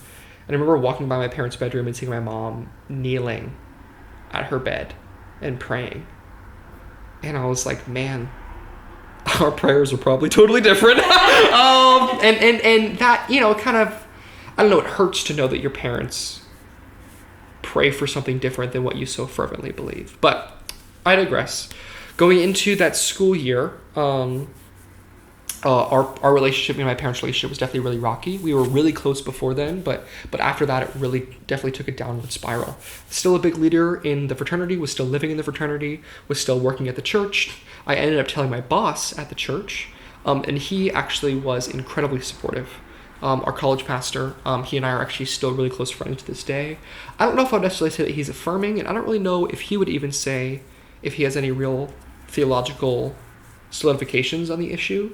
And I remember walking by my parents' bedroom and seeing my mom kneeling at her bed and praying. And I was like, man, our prayers are probably totally different. And that, kind of, I don't know, it hurts to know that your parents pray for something different than what you so fervently believe. But I digress. Going into that school year, our relationship, me and my parents' relationship, was definitely really rocky. We were really close before then, but after that, it really definitely took a downward spiral. Still a big leader in the fraternity, was still living in the fraternity, was still working at the church. I ended up telling my boss at the church, and he actually was incredibly supportive. Our college pastor, he and I are actually still really close friends to this day. I don't know if I would necessarily say that he's affirming, and I don't really know if he would even say if he has any real theological solidifications on the issue.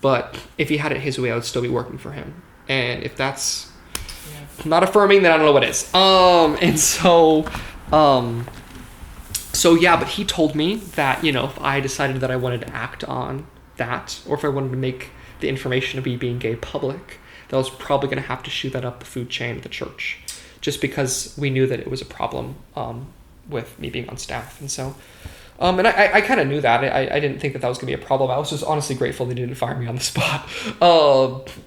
But if he had it his way, I would still be working for him. And if that's not affirming, then I don't know what is. But he told me that, if I decided that I wanted to act on that, or if I wanted to make the information of me being gay public, that I was probably going to have to shoot that up the food chain at the church, just because we knew that it was a problem with me being on staff. And so, and I kind of knew that. I didn't think that was going to be a problem. I was just honestly grateful they didn't fire me on the spot.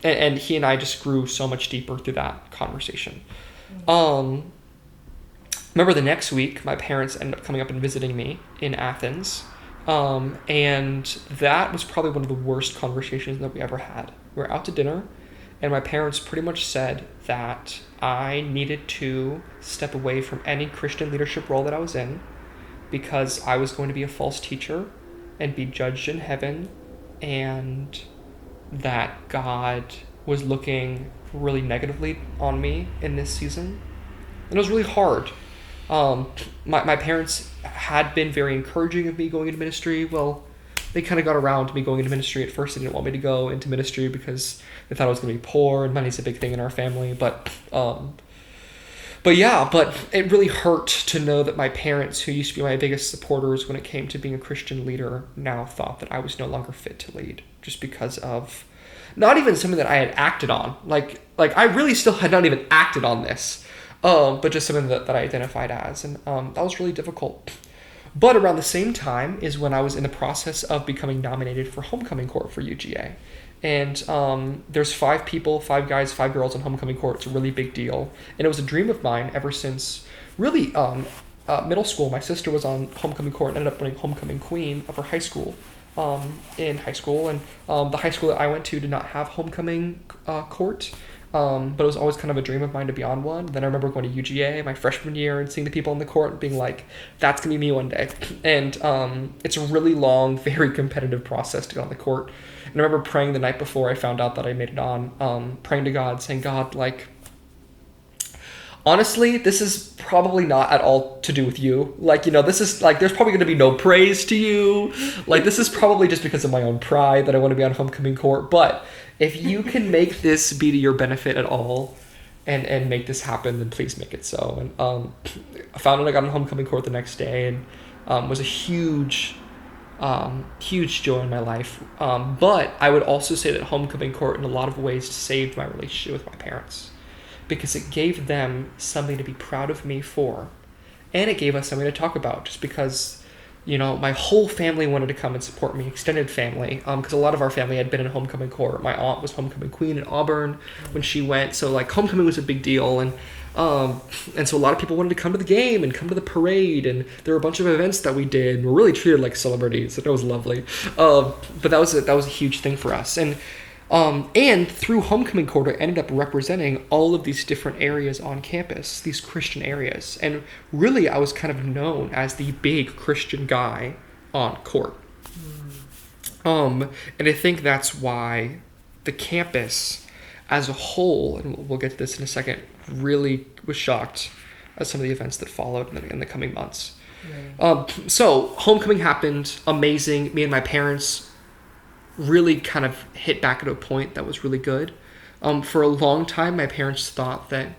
And he and I just grew so much deeper through that conversation. Remember the next week, my parents ended up coming up and visiting me in Athens. And that was probably one of the worst conversations that we ever had. We were out to dinner, and my parents pretty much said that I needed to step away from any Christian leadership role that I was in, because I was going to be a false teacher and be judged in heaven, and that God was looking really negatively on me in this season. And it was really hard. My parents had been very encouraging of me going into ministry. Well, they kind of got around to me going into ministry. At first, they didn't want me to go into ministry because they thought I was going to be poor, and money's a big thing in our family. But it really hurt to know that my parents, who used to be my biggest supporters when it came to being a Christian leader, now thought that I was no longer fit to lead, just because of not even something that I had acted on. Like I really still had not even acted on this, but just something that I identified as, and that was really difficult. But around the same time is when I was in the process of becoming nominated for homecoming court for UGA. And there's 5 people, 5 guys, 5 girls on homecoming court. It's a really big deal. And it was a dream of mine ever since really middle school. My sister was on homecoming court and ended up winning homecoming queen of her high school in high school. And the high school that I went to did not have homecoming court. But it was always kind of a dream of mine to be on one. Then I remember going to UGA my freshman year and seeing the people on the court and being like, that's going to be me one day. And it's a really long, very competitive process to get on the court. And I remember praying the night before I found out that I made it on, praying to God, saying, God, like, honestly, this is probably not at all to do with you. Like, you know, this is like, there's probably going to be no praise to you. Like, this is probably just because of my own pride that I want to be on homecoming court. But if you can make this be to your benefit at all and make this happen, then please make it so. And I found out I got on homecoming court the next day, and was a huge joy in my life. But I would also say that homecoming court in a lot of ways saved my relationship with my parents, because it gave them something to be proud of me for, and it gave us something to talk about, just because, you know, my whole family wanted to come and support me, extended family, because a lot of our family had been in homecoming court. My aunt was homecoming queen in Auburn when she went, so like homecoming was a big deal, and so a lot of people wanted to come to the game and come to the parade, and there were a bunch of events that we did, and we're really treated like celebrities, and it was lovely. But that was a huge thing for us, and through homecoming court, I ended up representing all of these different areas on campus, these Christian areas. And really, I was kind of known as the big Christian guy on court. And I think that's why the campus as a whole, and we'll get to this in a second, really was shocked at some of the events that followed in the coming months. So homecoming happened, amazing. Me and my parents really kind of hit back at a point that was really good. For a long time, my parents thought that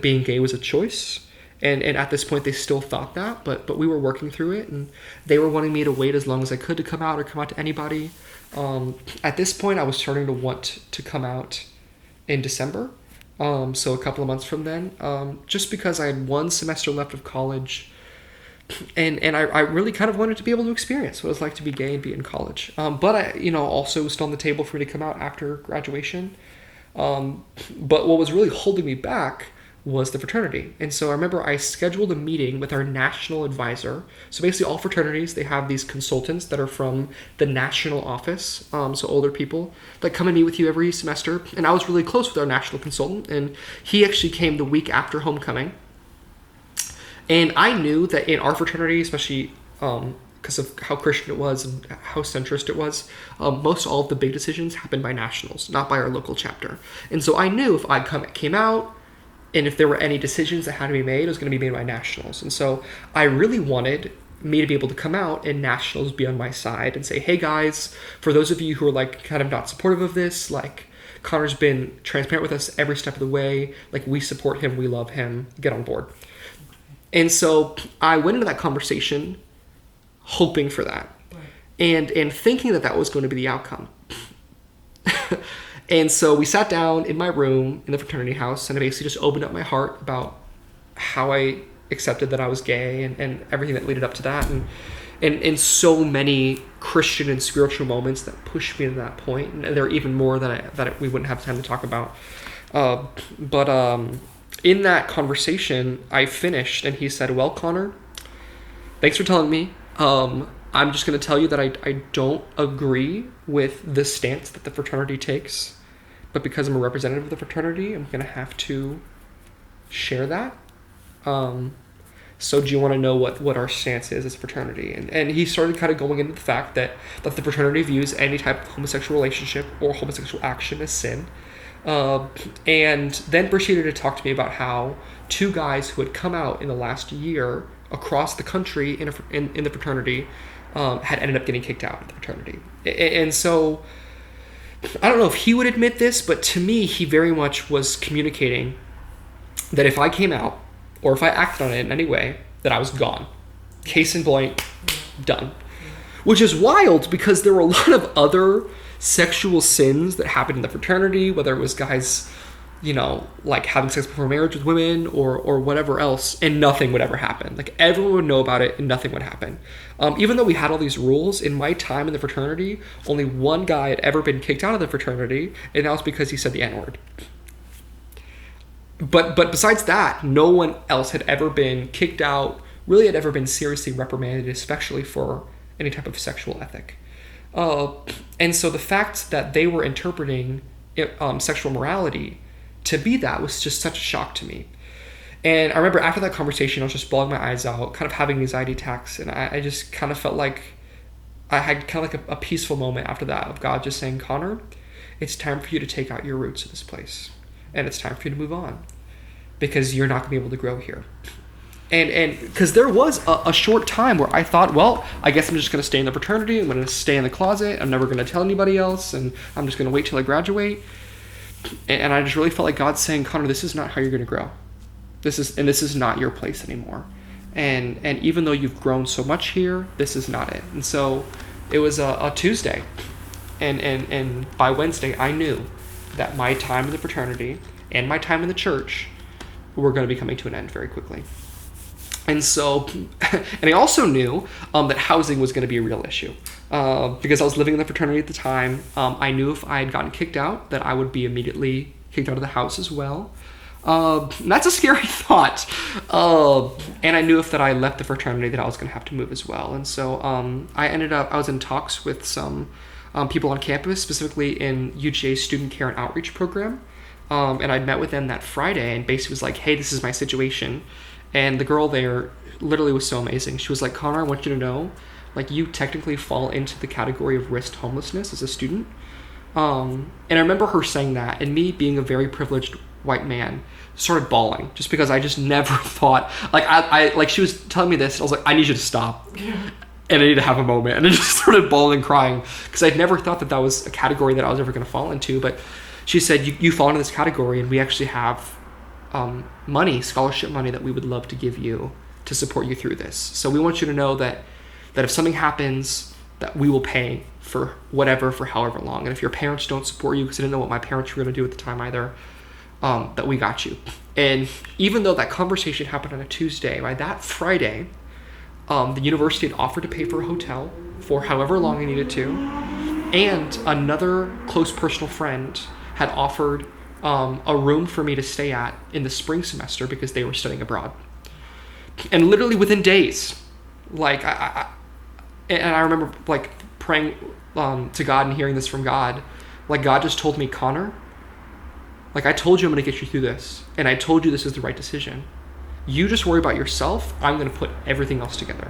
being gay was a choice. And at this point, they still thought that, but we were working through it, and they were wanting me to wait as long as I could to come out or come out to anybody. At this point, I was starting to want to come out in December. So a couple of months from then, just because I had 1 semester left of college. And I really kind of wanted to be able to experience what it was like to be gay and be in college. But I, you know, also was still on the table for me to come out after graduation. But what was really holding me back was the fraternity. And so I remember I scheduled a meeting with our national advisor. So basically all fraternities, they have these consultants that are from the national office, so older people, that come and meet with you every semester. And I was really close with our national consultant, and he actually came the week after homecoming. And I knew that in our fraternity, especially because of how Christian it was and how centrist it was, most all of the big decisions happened by nationals, not by our local chapter. And so I knew if I came out, and if there were any decisions that had to be made, it was going to be made by nationals. And so I really wanted me to be able to come out and nationals be on my side and say, hey guys, for those of you who are like kind of not supportive of this, like Connor's been transparent with us every step of the way, like we support him, we love him, get on board. And so I went into that conversation hoping for that, and thinking that was going to be the outcome. And so we sat down in my room in the fraternity house, and I basically just opened up my heart about how I accepted that I was gay and everything that led up to that, and so many Christian and spiritual moments that pushed me to that point. And there are even more that we wouldn't have time to talk about. In that conversation, I finished, and he said, well, Connor, thanks for telling me. I'm just going to tell you that I don't agree with the stance that the fraternity takes, but because I'm a representative of the fraternity, I'm going to have to share that. So do you want to know what our stance is as a fraternity? And he started kind of going into the fact that the fraternity views any type of homosexual relationship or homosexual action as sin. And then proceeded to talk to me about how 2 guys who had come out in the last year across the country in the fraternity had ended up getting kicked out of the fraternity. And so I don't know if he would admit this, but to me, he very much was communicating that if I came out or if I acted on it in any way, that I was gone. Case in point, done. Which is wild, because there were a lot of other sexual sins that happened in the fraternity, whether it was guys like having sex before marriage with women or whatever else, and nothing would ever happen. Like everyone would know about it and nothing would happen. Even though we had all these rules, in my time in the fraternity, only one guy had ever been kicked out of the fraternity, and that was because he said the N-word. But besides that, no one else had ever been kicked out, really had ever been seriously reprimanded, especially for any type of sexual ethic. And so the fact that they were interpreting sexual morality to be that was just such a shock to me. And I remember after that conversation, I was just bawling my eyes out, kind of having anxiety attacks, and I just kind of felt like I had kind of like a peaceful moment after that of God just saying, Connor, it's time for you to take out your roots of this place, and it's time for you to move on, because you're not going to be able to grow here. And because there was a short time where I thought, well, I guess I'm just going to stay in the fraternity, I'm going to stay in the closet, I'm never going to tell anybody else, and I'm just going to wait till I graduate. And I just really felt like God saying, Connor, this is not how you're going to grow. This is not your place anymore. And even though you've grown so much here, this is not it. And so it was a Tuesday. And by Wednesday, I knew that my time in the fraternity and my time in the church were going to be coming to an end very quickly. And so, and I also knew that housing was going to be a real issue. Because I was living in the fraternity at the time, I knew if I had gotten kicked out that I would be immediately kicked out of the house as well. That's a scary thought. And I knew if that I left the fraternity that I was going to have to move as well. And so I was in talks with some people on campus, specifically in UGA's Student Care and Outreach program. And I'd met with them that Friday and basically was like, hey, this is my situation. And the girl there literally was so amazing. She was like, Connor, I want you to know, like, you technically fall into the category of risked homelessness as a student. And I remember her saying that, and me being a very privileged white man started bawling just because I just never thought, like, I like, she was telling me this, and I was like, I need you to stop. And I need to have a moment. And I just started bawling and crying because I'd never thought that was a category that I was ever going to fall into. But she said, you fall into this category, and we actually have money, scholarship money, that we would love to give you to support you through this. So we want you to know that if something happens, that we will pay for whatever, for however long. And if your parents don't support you, because I didn't know what my parents were going to do at the time either, that we got you. And even though that conversation happened on a Tuesday, by that Friday, the university had offered to pay for a hotel for however long I needed to. And another close personal friend had offered a room for me to stay at in the spring semester because they were studying abroad. And literally within days, like, I remember like praying to God and hearing this from God. Like, God just told me, Connor, like, I told you I'm going to get you through this, and I told you this is the right decision. You just worry about yourself. I'm going to put everything else together.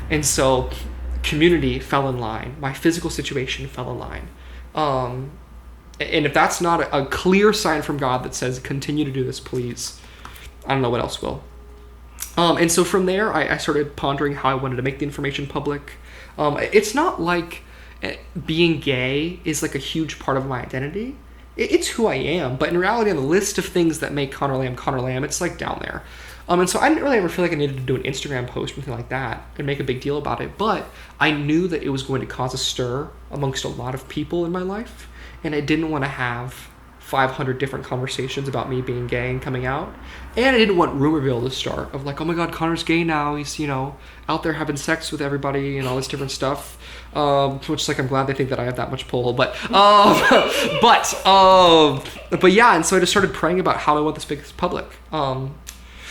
And so community fell in line. My physical situation fell in line. And if that's not a clear sign from God that says, continue to do this, please, I don't know what else will. And so from there, I started pondering how I wanted to make the information public. It's not like being gay is like a huge part of my identity. It's who I am. But in reality, on the list of things that make Connor Lamb, it's like down there. And so I didn't really ever feel like I needed to do an Instagram post or anything like that and make a big deal about it. But I knew that it was going to cause a stir amongst a lot of people in my life. And I didn't want to have 500 different conversations about me being gay and coming out. And I didn't want rumorville to start of like, oh my God, Connor's gay now. He's, out there having sex with everybody and all this different stuff. Which, like, I'm glad they think that I have that much pull. But yeah, and so I just started praying about how I want this big public.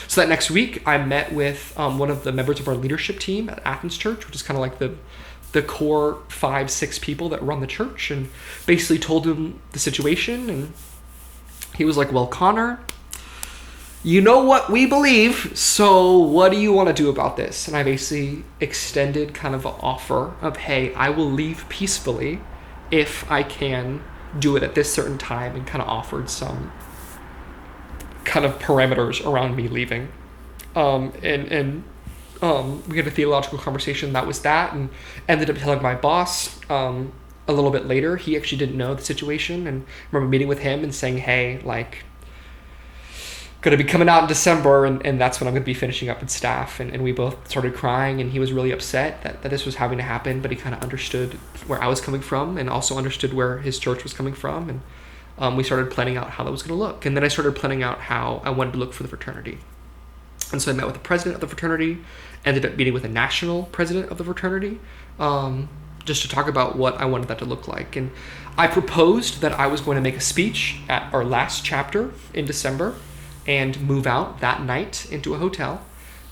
So that next week, I met with one of the members of our leadership team at Athens Church, which is kind of like the core 5-6 people that run the church, and basically told him the situation. And he was like, well, Connor, you know what we believe, so what do you want to do about this? And I basically extended kind of an offer of, hey, I will leave peacefully if I can do it at this certain time, and kind of offered some kind of parameters around me leaving. We had a theological conversation. That was that, and ended up telling my boss a little bit later. He actually didn't know the situation, and I remember meeting with him and saying, hey, like, going to be coming out in December, and that's when I'm going to be finishing up in staff. And we both started crying, and he was really upset that this was having to happen, but he kind of understood where I was coming from and also understood where his church was coming from. And we started planning out how that was going to look. And then I started planning out how I wanted to look for the fraternity. And so I met with the president of the fraternity, ended up meeting with the national president of the fraternity, just to talk about what I wanted that to look like. And I proposed that I was going to make a speech at our last chapter in December and move out that night into a hotel,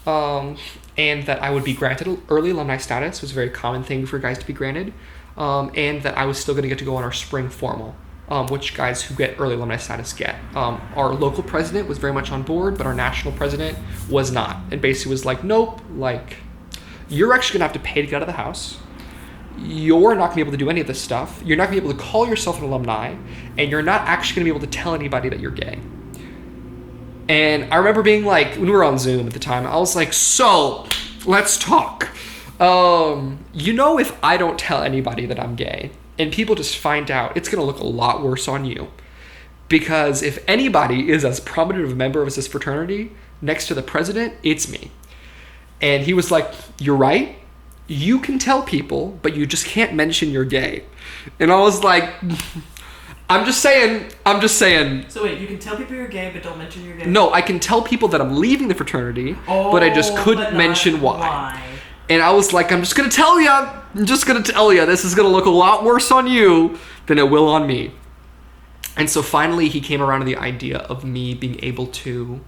and that I would be granted early alumni status. It was a very common thing for guys to be granted, and that I was still going to get to go on our spring formal, which guys who get early alumni status get. Our local president was very much on board, but our national president was not, and basically was like, nope, like, you're actually going to have to pay to get out of the house. You're not going to be able to do any of this stuff. You're not going to be able to call yourself an alumni, and you're not actually going to be able to tell anybody that you're gay. And I remember being like, when we were on Zoom at the time, I was like, so, let's talk. If I don't tell anybody that I'm gay, and people just find out, it's going to look a lot worse on you. Because if anybody is as prominent of a member of this fraternity next to the president, it's me. And he was like, you're right. You can tell people, but you just can't mention you're gay. And I was like, I'm just saying. So wait, you can tell people you're gay, but don't mention you're gay? No, I can tell people that I'm leaving the fraternity, but I just couldn't mention why. And I was like, I'm just going to tell you. This is going to look a lot worse on you than it will on me. And so finally he came around to the idea of me being able to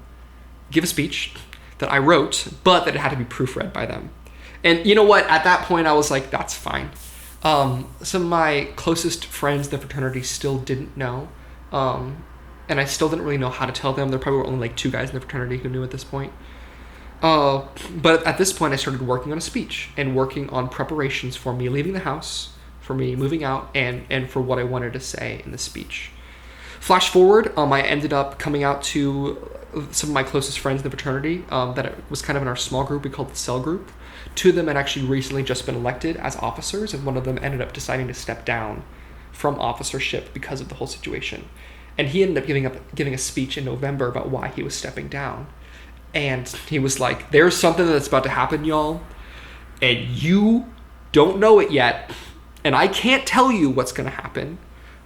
give a speech that I wrote, but that it had to be proofread by them. And you know what? At that point, I was like, that's fine. Some of my closest friends in the fraternity still didn't know. And I still didn't really know how to tell them. There probably were only like 2 guys in the fraternity who knew at this point. But at this point, I started working on a speech and working on preparations for me leaving the house, for me moving out, and for what I wanted to say in the speech. Flash forward, I ended up coming out to some of my closest friends in the fraternity that it was kind of in our small group we called the cell group. 2 of them had actually recently just been elected as officers, and one of them ended up deciding to step down from officership because of the whole situation. And he ended up giving a speech in November about why he was stepping down. And he was like, there's something that's about to happen, y'all, and you don't know it yet, and I can't tell you what's going to happen,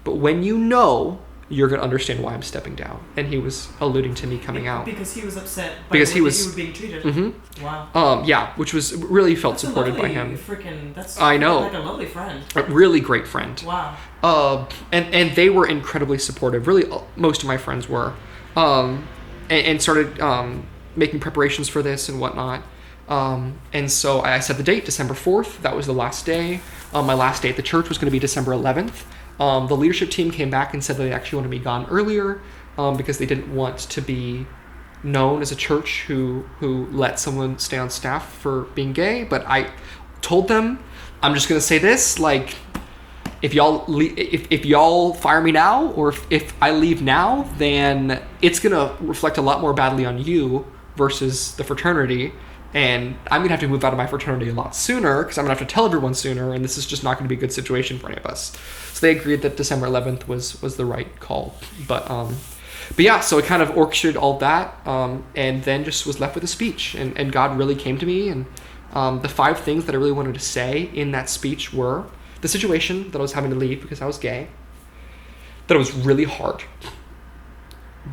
but when you know, you're going to understand why I'm stepping down. And he was alluding to me coming out. Because he was upset by the way you were being treated. Mm-hmm. Wow. Yeah, which was really felt supported by him. I know. Like a lovely friend. A really great friend. Wow. And they were incredibly supportive. Really, most of my friends were. And started making preparations for this and whatnot. And so I set the date, December 4th. That was the last day. My last day at the church was going to be December 11th. The leadership team came back and said that they actually wanted me gone earlier because they didn't want to be known as a church who let someone stay on staff for being gay. But I told them, I'm just going to say this, like, if y'all fire me now, or if I leave now, then it's going to reflect a lot more badly on you versus the fraternity. And I'm going to have to move out of my fraternity a lot sooner because I'm going to have to tell everyone sooner, and this is just not going to be a good situation for any of us. So they agreed that December 11th was the right call. But yeah, so I kind of orchestrated all that, and then just was left with a speech. And God really came to me, and the 5 things that I really wanted to say in that speech were the situation that I was having to leave because I was gay, that it was really hard,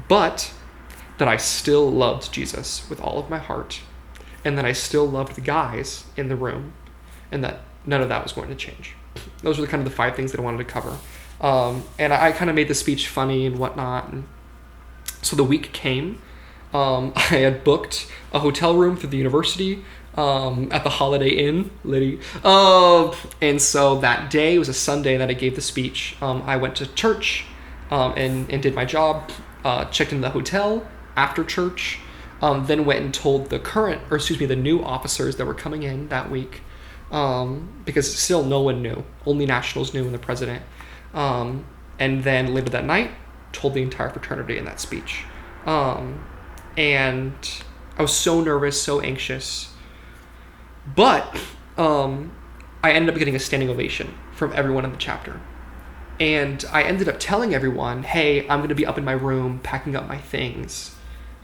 but that I still loved Jesus with all of my heart, and that I still loved the guys in the room, and that none of that was going to change. Those were kind of the 5 things that I wanted to cover. And I kind of made the speech funny and whatnot. And so the week came. I had booked a hotel room for the university at the Holiday Inn, Liddy. And so that day, it was a Sunday that I gave the speech. I went to church and did my job, checked into the hotel after church, then went and told the new officers that were coming in that week, because still no one knew, only nationals knew and the president. And then later that night, told the entire fraternity in that speech. And I was so nervous, so anxious, but I ended up getting a standing ovation from everyone in the chapter. And I ended up telling everyone, hey, I'm going to be up in my room packing up my things.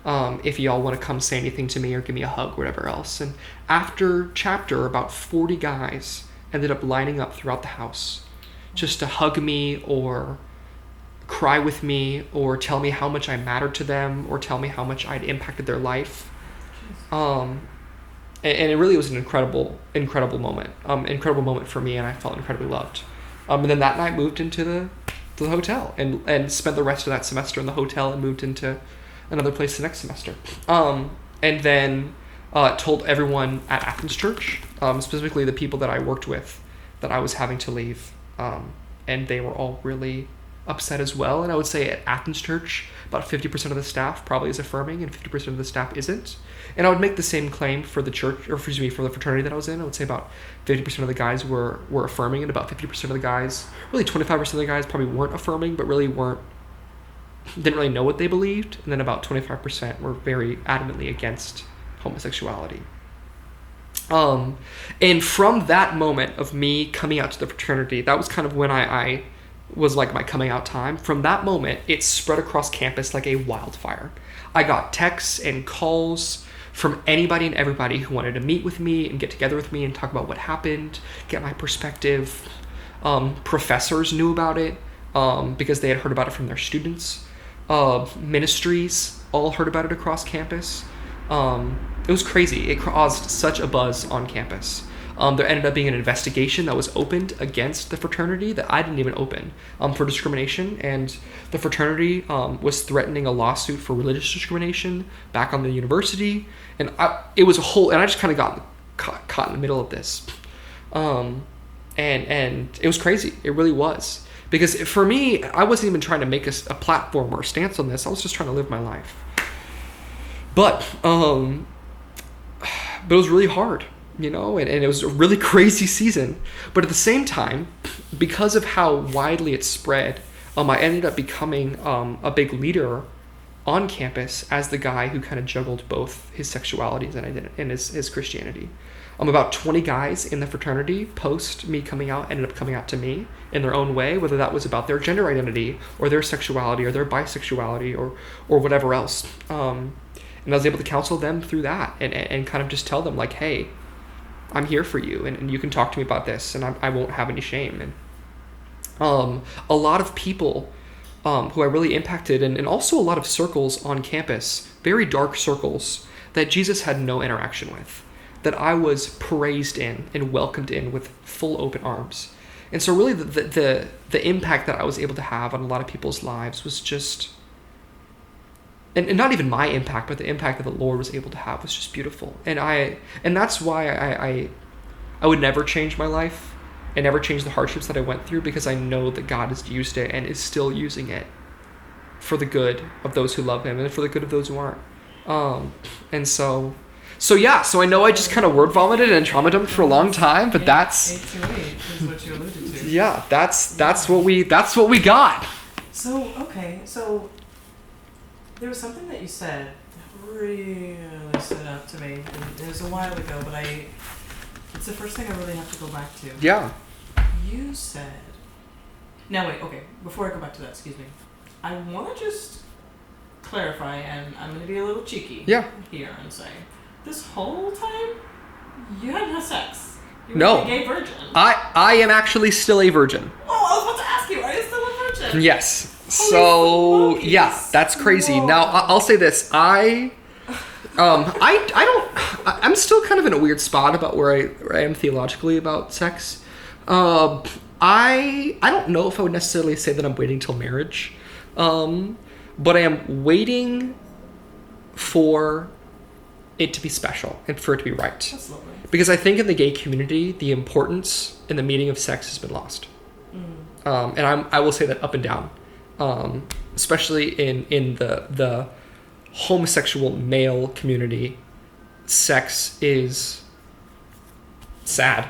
If y'all want to come say anything to me or give me a hug or whatever else. And after chapter, about 40 guys ended up lining up throughout the house just to hug me or cry with me or tell me how much I mattered to them or tell me how much I'd impacted their life. And it really was an incredible moment for me, and I felt incredibly loved. And then that night moved into the hotel and spent the rest of that semester in the hotel and moved into another place the next semester. And then told everyone at Athens Church, specifically the people that I worked with, that I was having to leave. And they were all really upset as well. And I would say at Athens Church, about 50% of the staff probably is affirming and 50% of the staff isn't. And I would make the same claim for the church, or for the fraternity that I was in. I would say about 50% of the guys were affirming, and about 50% of the guys, really 25% of the guys probably weren't affirming, but really didn't really know what they believed. And then about 25% were very adamantly against homosexuality. And from that moment of me coming out to the fraternity, that was kind of when I was like my coming out time. From that moment, it spread across campus like a wildfire. I got texts and calls from anybody and everybody who wanted to meet with me and get together with me and talk about what happened, get my perspective. Professors knew about it because they had heard about it from their students. Ministries all heard about it across campus. It was crazy. It caused such a buzz on campus. There ended up being an investigation that was opened against the fraternity that I didn't even open for discrimination, and the fraternity was threatening a lawsuit for religious discrimination back on the university, and it was a whole, and I just kind of got caught in the middle of this, and it was crazy. It really was, because for me, I wasn't even trying to make a platform or a stance on this. I was just trying to live my life, but it was really hard. And it was a really crazy season. But at the same time, because of how widely it spread, I ended up becoming a big leader on campus as the guy who kind of juggled both his sexualities and his Christianity. About 20 guys in the fraternity post me coming out ended up coming out to me in their own way, whether that was about their gender identity or their sexuality or their bisexuality or whatever else. And I was able to counsel them through that and kind of just tell them like, hey, I'm here for you, and you can talk to me about this, and I won't have any shame. And a lot of people who I really impacted, and also a lot of circles on campus, very dark circles, that Jesus had no interaction with, that I was praised in and welcomed in with full open arms. And so really the impact that I was able to have on a lot of people's lives was just... And not even my impact, but the impact that the Lord was able to have was just beautiful. And that's why I would never change my life and never change the hardships that I went through, because I know that God has used it and is still using it for the good of those who love him and for the good of those who aren't. And so I know I just kind of word vomited and trauma dumped for a long time, but that's... 828 is what you alluded to. Yeah, that's what we got. So there was something that you said that really stood out to me. It was a while ago, but it's the first thing I really have to go back to. Yeah. You said... Now wait, okay, before I go back to that, excuse me. I want to just clarify, and I'm going to be a little cheeky here and say, this whole time, you hadn't had sex. You were a gay virgin. I am actually still a virgin. Oh, I was about to ask you, are you still a virgin? Yes. So yeah, that's crazy. Whoa. Now I'll say this: I'm still kind of in a weird spot about where I am theologically about sex. I don't know if I would necessarily say that I'm waiting till marriage, but I am waiting for it to be special and for it to be right. That's lovely. Because I think in the gay community, the importance and the meaning of sex has been lost. And I will say that up and down. Especially in the homosexual male community, sex is sad,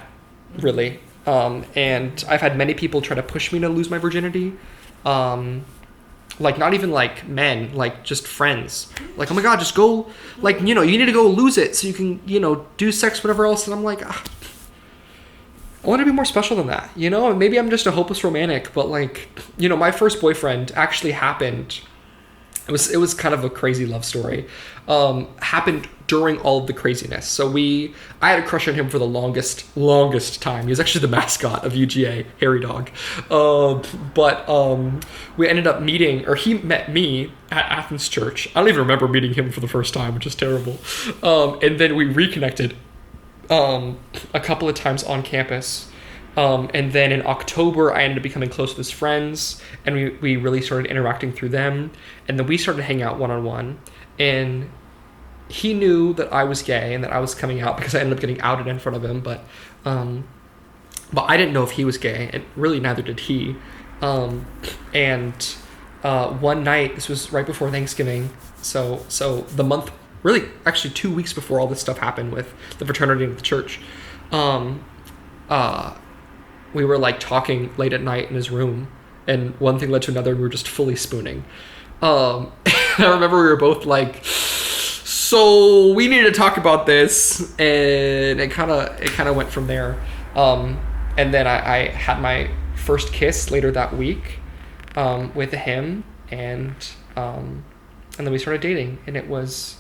really. And I've had many people try to push me to lose my virginity. Like not even like men, like just friends. Like, oh my God, just go, like, you need to go lose it so you can, do sex, whatever else. And I'm like, I want to be more special than that, Maybe I'm just a hopeless romantic, but like, my first boyfriend actually happened It was kind of a crazy love story. Happened during all of the craziness. So I had a crush on him for the longest time. He was actually the mascot of UGA, Hairy Dog. But we ended up meeting, or he met me at Athens Church. I don't even remember meeting him for the first time, which is terrible. And then we reconnected a couple of times on campus. And then in October, I ended up becoming close with his friends, and we really started interacting through them. And then we started hanging out one-on-one, and he knew that I was gay and that I was coming out because I ended up getting outed in front of him. But I didn't know if he was gay, and really neither did he. And one night, this was right before Thanksgiving, so the month, really actually 2 weeks before all this stuff happened with the fraternity and the church, we were like talking late at night in his room, and one thing led to another, and we were just fully spooning. I remember we were both like, so we need to talk about this, and it kind of went from there. And then I had my first kiss later that week with him, and then we started dating, and it was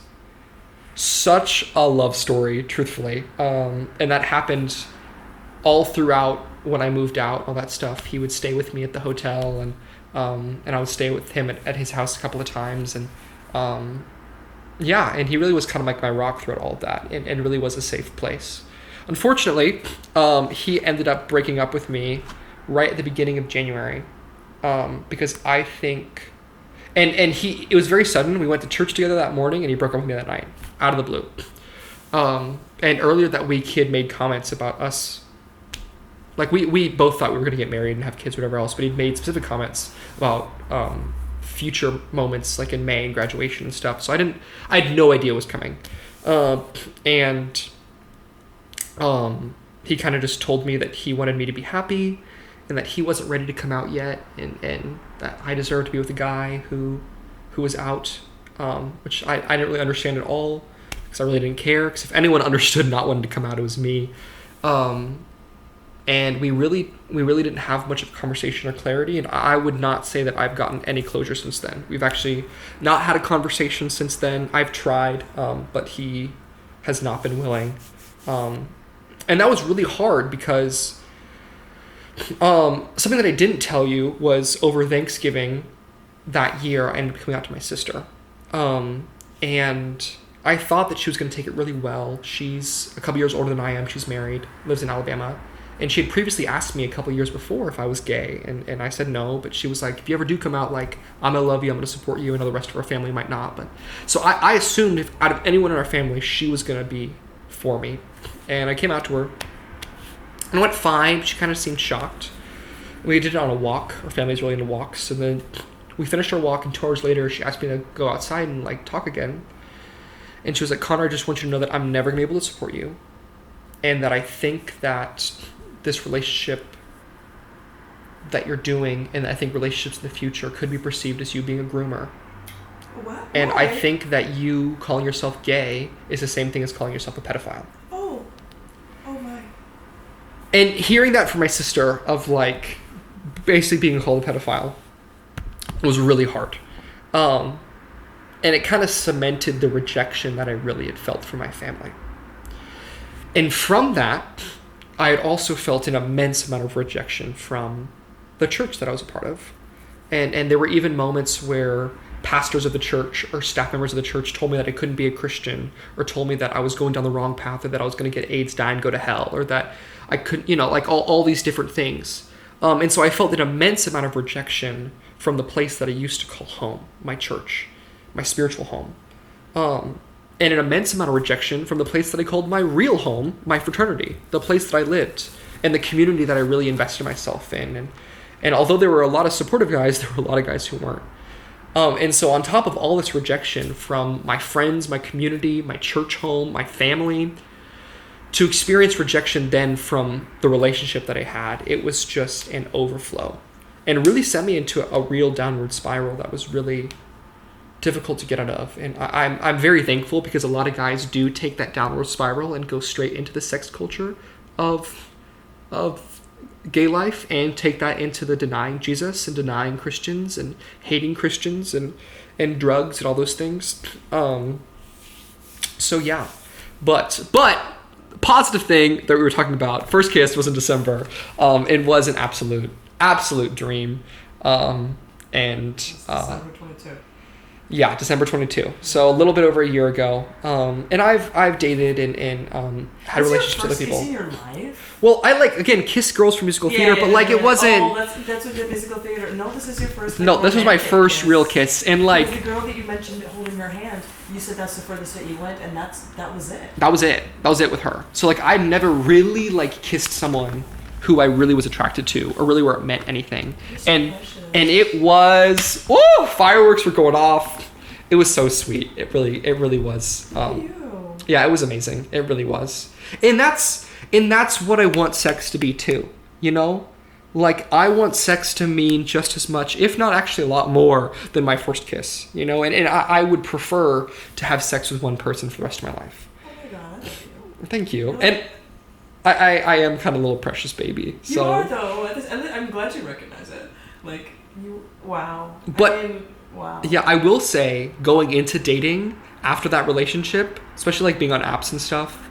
such a love story, truthfully. And that happened all throughout when I moved out, all that stuff. He would stay with me at the hotel, and I would stay with him at his house a couple of times, and and he really was kind of like my rock throughout all of that, and really was a safe place. Unfortunately, he ended up breaking up with me right at the beginning of January, because I think, and it was very sudden. We went to church together that morning, and he broke up with me that night, out of the blue. And earlier that week, he had made comments about us. Like, we both thought we were going to get married and have kids, whatever else, but he'd made specific comments about future moments, like in May and graduation and stuff. So I had no idea what was coming. And he kind of just told me that he wanted me to be happy, and that he wasn't ready to come out yet, and that I deserved to be with a guy who was out, which I didn't really understand at all, because I really didn't care, because if anyone understood not wanting to come out, it was me. And we really didn't have much of a conversation or clarity, and I would not say that I've gotten any closure since then. We've actually not had a conversation since then. I've tried, but he has not been willing. And that was really hard, because something that I didn't tell you was over Thanksgiving that year, I ended up coming out to my sister. And I thought that she was going to take it really well. She's a couple years older than I am. She's married, lives in Alabama. And she had previously asked me a couple years before if I was gay, and I said no, but she was like, if you ever do come out, like, I'm gonna love you, I'm gonna support you, and the rest of our family might not. But so I assumed if out of anyone in our family, she was gonna be for me. And I came out to her, and it went fine. She kind of seemed shocked. We did it on a walk. Our family's really into walks. And then we finished our walk, and 2 hours later, she asked me to go outside and like talk again. And she was like, Connor, I just want you to know that I'm never gonna be able to support you, and that I think that this relationship that you're doing, and I think relationships in the future could be perceived as you being a groomer. What? And Why? I think that you calling yourself gay is the same thing as calling yourself a pedophile. Oh my. And hearing that from my sister, of like basically being called a pedophile, was really hard. And it kind of cemented the rejection that I really had felt from my family. And from that, I had also felt an immense amount of rejection from the church that I was a part of. And there were even moments where pastors of the church or staff members of the church told me that I couldn't be a Christian, or told me that I was going down the wrong path, or that I was going to get AIDS, die, and go to hell, or that I couldn't, like all these different things. And so I felt an immense amount of rejection from the place that I used to call home, my church, my spiritual home. And an immense amount of rejection from the place that I called my real home, my fraternity, the place that I lived, and the community that I really invested myself in. And although there were a lot of supportive guys, there were a lot of guys who weren't. And so on top of all this rejection from my friends, my community, my church home, my family, to experience rejection then from the relationship that I had, it was just an overflow. And really sent me into a real downward spiral that was really difficult to get out of. And I'm very thankful, because a lot of guys do take that downward spiral and go straight into the sex culture of gay life and take that into the denying Jesus and denying Christians and hating Christians and drugs and all those things. So yeah, but positive thing that we were talking about, first kiss was in December. It was an absolute dream. December 22. Yeah, December 22. So a little bit over a year ago. And I've dated and had relationships with other people. Kiss in your life? Well, I again kissed girls from musical theater, but it wasn't. Oh, that's what the musical theater. No, this is your first. No, this was my first real kiss, and the girl that you mentioned holding her hand, you said that's the furthest that you went, and that was it. That was it. That was it with her. So I never really kissed someone who I really was attracted to, or really where it meant anything. And it was, fireworks were going off. It was so sweet. It really was. Yeah, it was amazing. It really was. And that's what I want sex to be too. You know, I want sex to mean just as much, if not actually a lot more, than my first kiss. You know, and I would prefer to have sex with one person for the rest of my life. Oh my God. Thank you. And I am kind of a little precious baby. So. You are though. I'm glad you recognize it. Wow. But wow. Yeah, I will say, going into dating after that relationship, especially being on apps and stuff.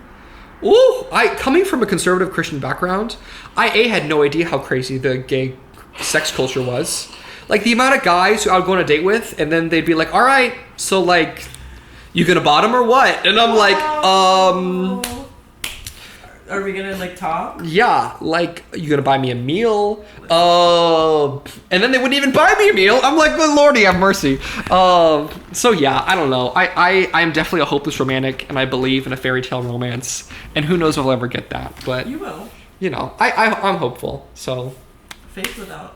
Coming from a conservative Christian background, I had no idea how crazy the gay sex culture was. The amount of guys who I would go on a date with, and then they'd be like, "All right, so you gonna bottom or what?" And I'm Are we gonna talk? Yeah, you gonna buy me a meal? And then they wouldn't even buy me a meal. I'm like, good Lordy, have mercy. So yeah, I don't know. I'm definitely a hopeless romantic, and I believe in a fairy tale romance. And who knows if I'll ever get that? But you will. You know, I'm hopeful. So faith without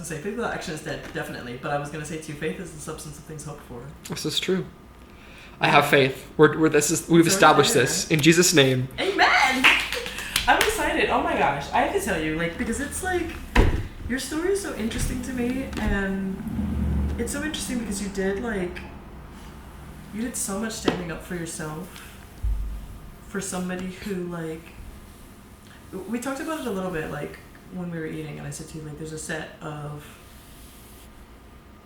faith without action is dead, definitely. But I was gonna say to you, faith is the substance of things hoped for. This is true. I have faith. We've established this in Jesus' name. Amen. I'm excited. Oh my gosh, I have to tell you, because it's your story is so interesting to me, and it's so interesting because you did so much standing up for yourself, for somebody who we talked about it a little bit when we were eating, and I said to you there's a set of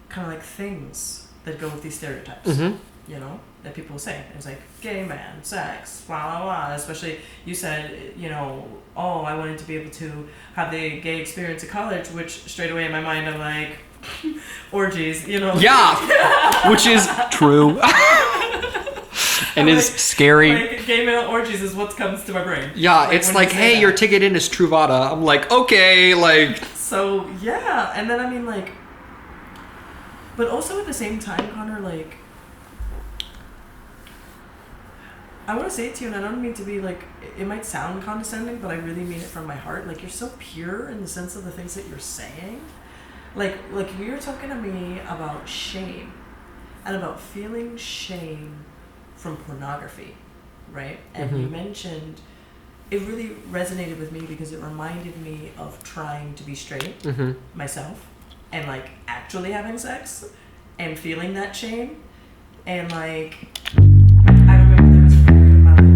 kind of things that go with these stereotypes. Mm-hmm. You know, that people say. It's gay man, sex, blah, blah, blah. Especially, you said, I wanted to be able to have the gay experience at college, which straight away in my mind, I'm orgies, Yeah, which is true. And is scary. Gay male orgies is what comes to my brain. Yeah, it's hey, your ticket in is Truvada. I'm okay, So, yeah, and then but also at the same time, Connor, I want to say it to you, and I don't mean to be it might sound condescending, but I really mean it from my heart. You're so pure in the sense of the things that you're saying. You were talking to me about shame and about feeling shame from pornography, right? And you mentioned, it really resonated with me because it reminded me of trying to be straight myself and actually having sex and feeling that shame. And I remember there was a period in my life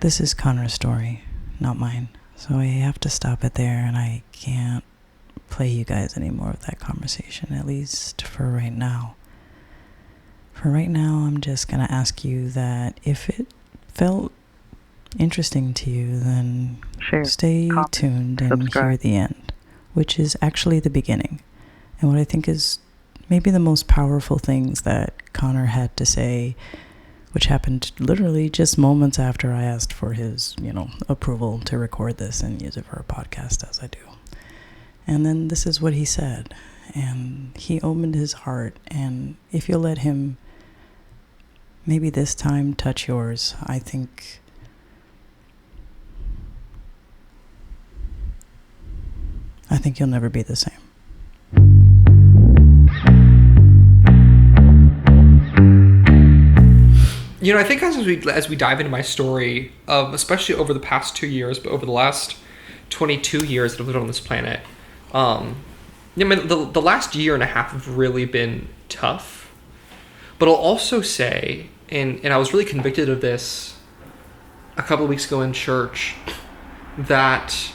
This is Connor's story, not mine. So I have to stop it there, and I can't play you guys any more of that conversation, at least for right now. For right now, I'm just going to ask you that if it felt interesting to you, then stay tuned and hear the end, which is actually the beginning. And what I think is maybe the most powerful things that Connor had to say, which happened literally just moments after I asked for his, approval to record this and use it for a podcast, as I do. And then this is what he said. And he opened his heart. And if you'll let him maybe this time touch yours, I think you'll never be the same. I think as we dive into my story, especially over the past 2 years, but over the last 22 years that I've lived on this planet, the last year and a half have really been tough. But I'll also say, and I was really convicted of this a couple of weeks ago in church that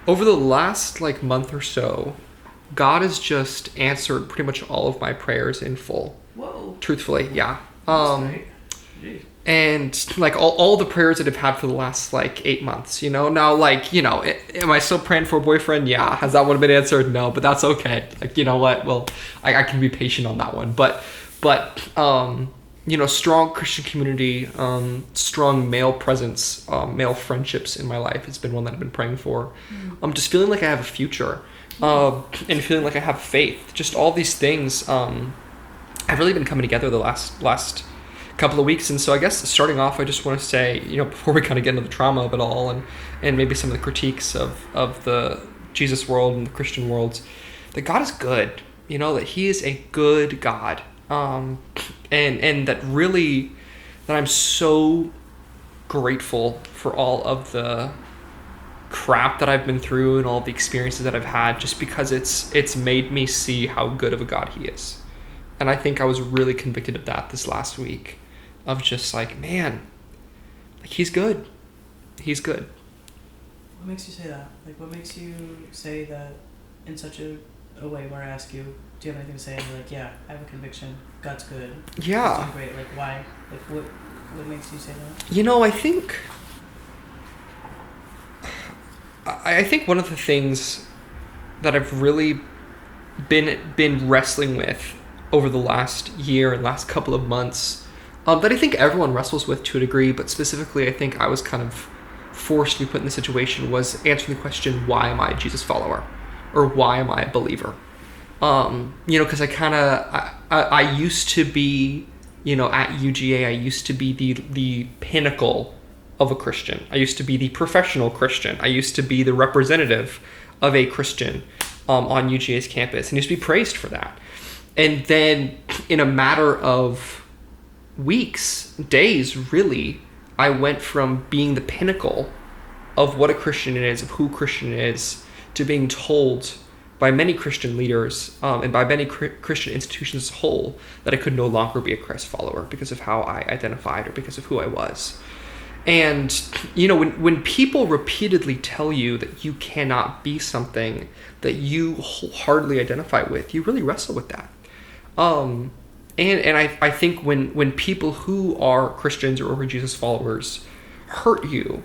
over the last like month or so, God has just answered pretty much all of my prayers in full. Whoa. Truthfully, yeah. That's great. Jeez. And like all the prayers that I've had for the last like 8 months, now like, am I still praying for a boyfriend? Yeah. Has that one been answered? No, but that's okay. Like, you know what? Well, I can be patient on that one, but strong Christian community, strong male presence, male friendships in my life has been one that I've been praying for. I'm just feeling like I have a future, and feeling like I have faith. Just all these things have really been coming together the last couple of weeks. And so I guess starting off, I just want to say, before we kind of get into the trauma of it all and maybe some of the critiques of the Jesus world and the Christian world, that God is good, that he is a good God. And that really, that I'm so grateful for all of the crap that I've been through and all the experiences that I've had, just because it's made me see how good of a God he is. And I think I was really convicted of that this last week, of just like, man, like he's good. He's good. What makes you say that? Like, what makes you say that in such a way where I ask you, do you have anything to say? And you're like, yeah, I have a conviction. God's good. Yeah. He's doing great. Like, why? Like, what makes you say that? I think one of the things that I've really been wrestling with over the last year and last couple of months, that I think everyone wrestles with to a degree, but specifically I think I was kind of forced to be put in the situation, was answering the question, why am I a Jesus follower? Or why am I a believer? Because I used to be, at UGA, I used to be the pinnacle of a Christian. I used to be the professional Christian. I used to be the representative of a Christian on UGA's campus, and used to be praised for that. And then in a matter of weeks, days, really, I went from being the pinnacle of what a Christian is, of who Christian is, to being told by many Christian leaders and by many Christian institutions as a whole that I could no longer be a Christ follower because of how I identified or because of who I was. And, when people repeatedly tell you that you cannot be something that you wholeheartedly identify with, you really wrestle with that. And I think when people who are Christians or Jesus followers hurt you,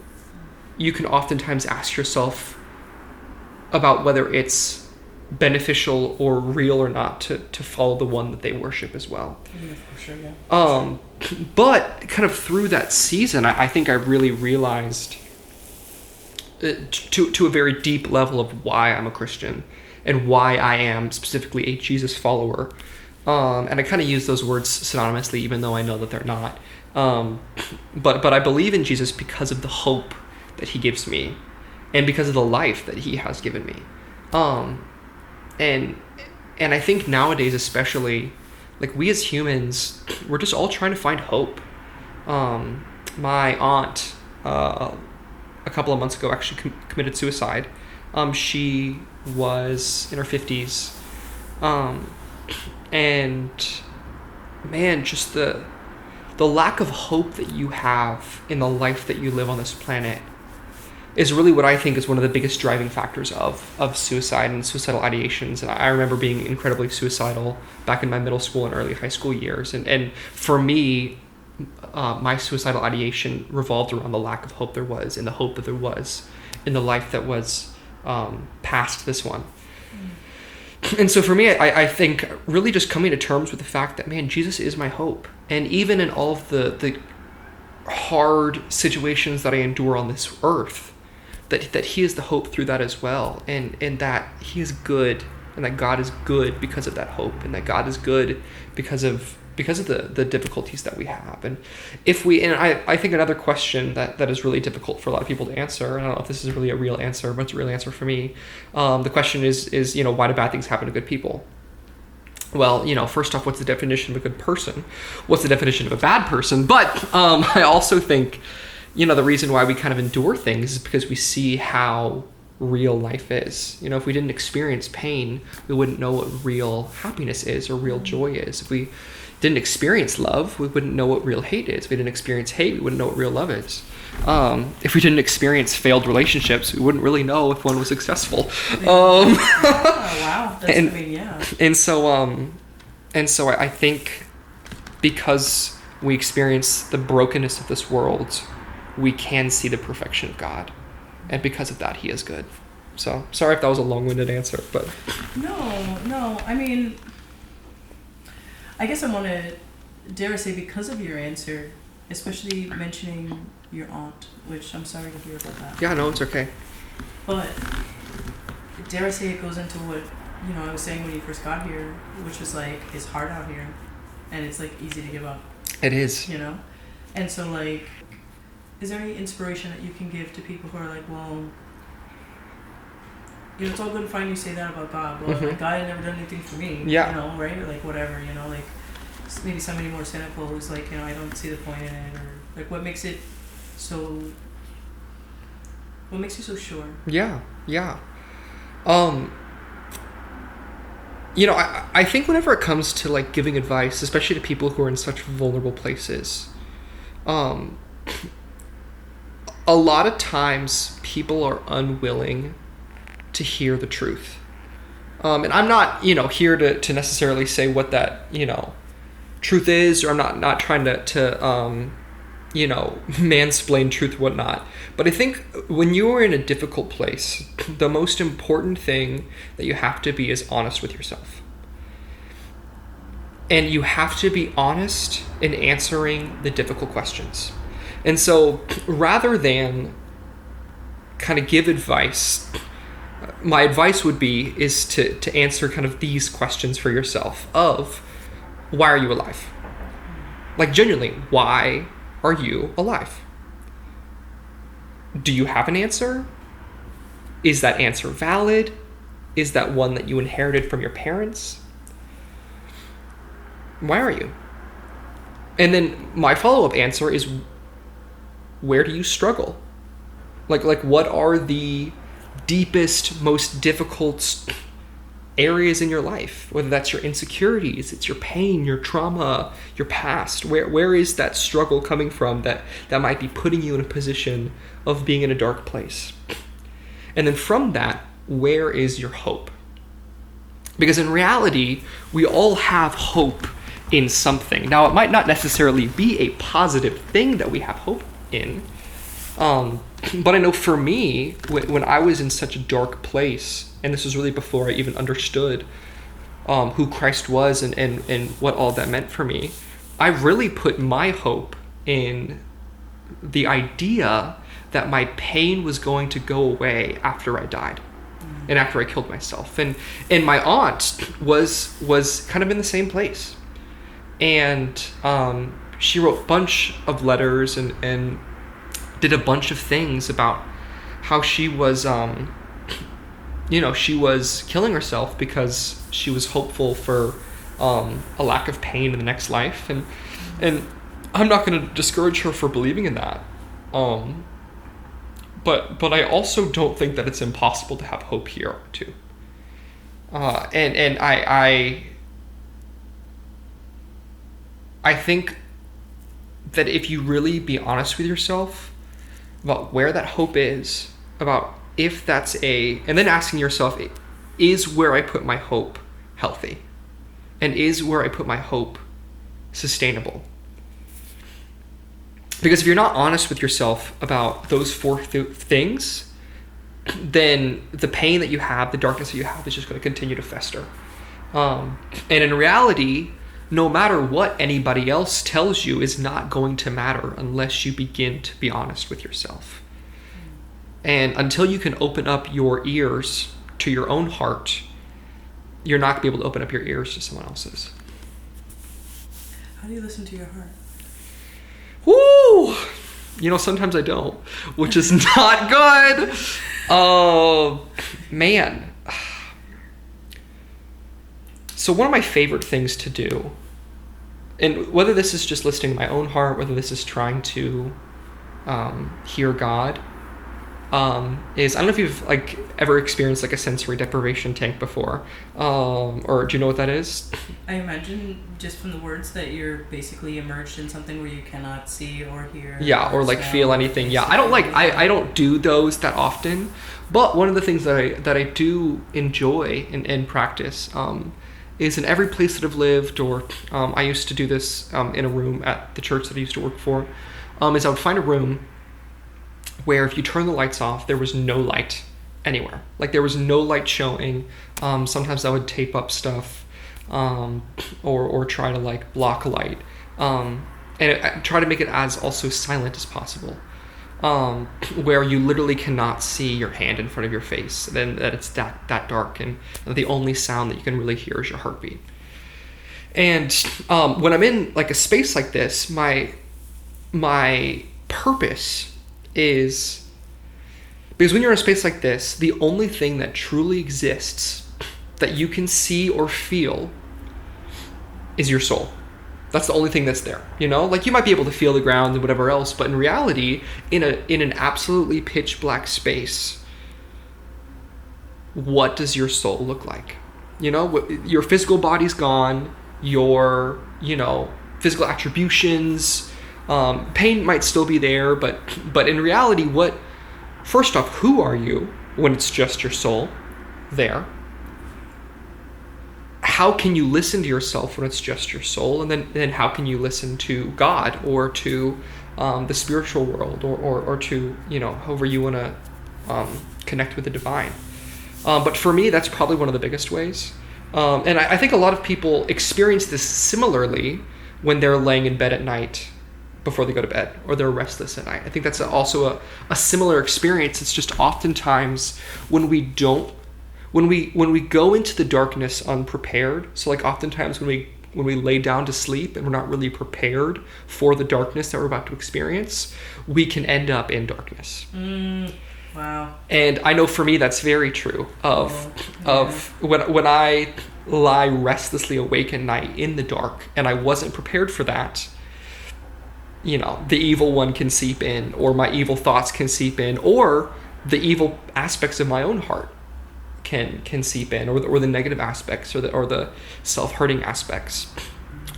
you can oftentimes ask yourself about whether it's beneficial or real or not to follow the one that they worship as well. Yeah, for sure, yeah. But kind of through that season, I think I really realized to a very deep level of why I'm a Christian and why I am specifically a Jesus follower. And I kind of use those words synonymously, even though I know that they're not. But I believe in Jesus because of the hope that he gives me and because of the life that he has given me. And I think nowadays, especially, like we as humans, we're just all trying to find hope. My aunt, a couple of months ago, actually committed suicide. She was in her 50s. And man, just the lack of hope that you have in the life that you live on this planet is really what I think is one of the biggest driving factors of suicide and suicidal ideations. And I remember being incredibly suicidal back in my middle school and early high school years. And for me, my suicidal ideation revolved around the lack of hope there was, and the hope that there was in the life that was past this one. And so for me, I think really just coming to terms with the fact that, man, Jesus is my hope. And even in all of the hard situations that I endure on this earth, that he is the hope through that as well. And that he is good, and that God is good because of that hope, and that God is good because of the difficulties that we have. And I think another question that is really difficult for a lot of people to answer, and I don't know if this is really a real answer, but it's a real answer for me. The question is, why do bad things happen to good people? Well, first off, what's the definition of a good person? What's the definition of a bad person? But I also think, the reason why we kind of endure things is because we see how real life is. If we didn't experience pain, we wouldn't know what real happiness is or real joy is. If we didn't experience love, we wouldn't know what real hate is. If we didn't experience hate, we wouldn't know what real love is. If we didn't experience failed relationships, we wouldn't really know if one was successful. Wow. That's, And so I think because we experience the brokenness of this world, we can see the perfection of God. And because of that, he is good. So, sorry if that was a long-winded answer, but... No. I mean, I guess I want to, dare I say, because of your answer, especially mentioning your aunt, which I'm sorry to hear about that. Yeah, no, it's okay. But, dare I say, it goes into what, I was saying when you first got here, which was like, it's hard out here, and it's like easy to give up. It is. And so like, is there any inspiration that you can give to people who are like, well, it's all good and fine you say that about God, but like, God had never done anything for me, right? Or like whatever, like maybe somebody more cynical who's like, I don't see the point in it, or like what makes you so sure? Yeah. I think whenever it comes to like giving advice, especially to people who are in such vulnerable places, a lot of times people are unwilling to hear the truth. And I'm not, here to necessarily say what that, truth is, or I'm not trying to mansplain truth or whatnot. But I think when you are in a difficult place, the most important thing that you have to be is honest with yourself. And you have to be honest in answering the difficult questions. And so rather than kind of give advice, my advice would be is to answer kind of these questions for yourself of, why are you alive? Like genuinely, why are you alive? Do you have an answer? Is that answer valid? Is that one that you inherited from your parents? Why are you? And then my follow-up answer is, where do you struggle? Like what are the deepest, most difficult areas in your life? Whether that's your insecurities, it's your pain, your trauma, your past. Where is that struggle coming from that might be putting you in a position of being in a dark place? And then from that, where is your hope? Because in reality, we all have hope in something. Now, it might not necessarily be a positive thing that we have hope in. But I know for me, when I was in such a dark place, and this was really before I even understood who Christ was and what all that meant for me, I really put my hope in the idea that my pain was going to go away after I died and after I killed myself. And my aunt was kind of in the same place. And she wrote a bunch of letters and did a bunch of things about how she was, she was killing herself because she was hopeful for a lack of pain in the next life. And I'm not going to discourage her for believing in that. But I also don't think that it's impossible to have hope here too. And I think that if you really be honest with yourself about where that hope is, about if that's and then asking yourself, is where I put my hope healthy? And is where I put my hope sustainable? Because if you're not honest with yourself about those four things, then the pain that you have, the darkness that you have, is just going to continue to fester. And in reality, no matter what anybody else tells you is not going to matter unless you begin to be honest with yourself. And until you can open up your ears to your own heart, you're not going to be able to open up your ears to someone else's. How do you listen to your heart? Woo! Sometimes I don't, which is not good. Oh, man. So one of my favorite things to do, and whether this is just listening to my own heart, whether this is trying to hear God, is, I don't know if you've like ever experienced like a sensory deprivation tank before, or do you know what that is? I imagine just from the words that you're basically immersed in something where you cannot see or hear. Yeah, or like feel anything. Yeah, I don't do those that often, but one of the things that I do enjoy and practice is in every place that I've lived, or I used to do this in a room at the church that I used to work for, is I would find a room where if you turn the lights off, there was no light anywhere. Like there was no light showing. Sometimes I would tape up stuff, or try to like block light, and try to make it as also silent as possible, where you literally cannot see your hand in front of your face. Then that it's that dark, and the only sound that you can really hear is your heartbeat. And when I'm in like a space like this, my purpose is, because when you're in a space like this, the only thing that truly exists that you can see or feel is your soul. That's the only thing that's there, you know? Like you might be able to feel the ground and whatever else, but in reality, in an absolutely pitch black space, what does your soul look like? You know, your physical body's gone, your, you know, physical attributions, pain might still be there, but in reality, first off, who are you when it's just your soul there? How can you listen to yourself when it's just your soul? And then how can you listen to God or to the spiritual world or to, you know, however you want to connect with the divine? But for me, that's probably one of the biggest ways. And I think a lot of people experience this similarly when they're laying in bed at night before they go to bed, or they're restless at night. I think that's also a similar experience. It's just oftentimes when we go into the darkness unprepared. So like oftentimes when we lay down to sleep and we're not really prepared for the darkness that we're about to experience, we can end up in darkness. Wow. And I know for me that's very true of when I lie restlessly awake at night in the dark and I wasn't prepared for that. You know, the evil one can seep in, or my evil thoughts can seep in, or the evil aspects of my own heart can seep in, or the negative aspects, or the self-hurting aspects.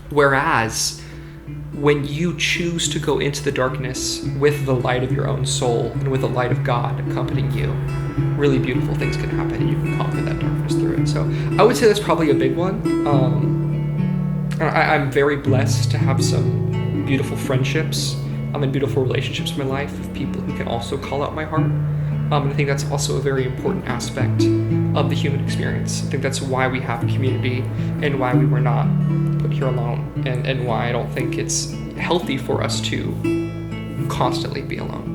Whereas when you choose to go into the darkness with the light of your own soul and with the light of God accompanying you, really beautiful things can happen, and you can conquer that darkness through it. So I would say that's probably a big one. I'm very blessed to have some beautiful friendships and beautiful relationships in my life with people who can also call out my heart. And I think that's also a very important aspect of the human experience. I think that's why we have community and why we were not put here alone, and why I don't think it's healthy for us to constantly be alone.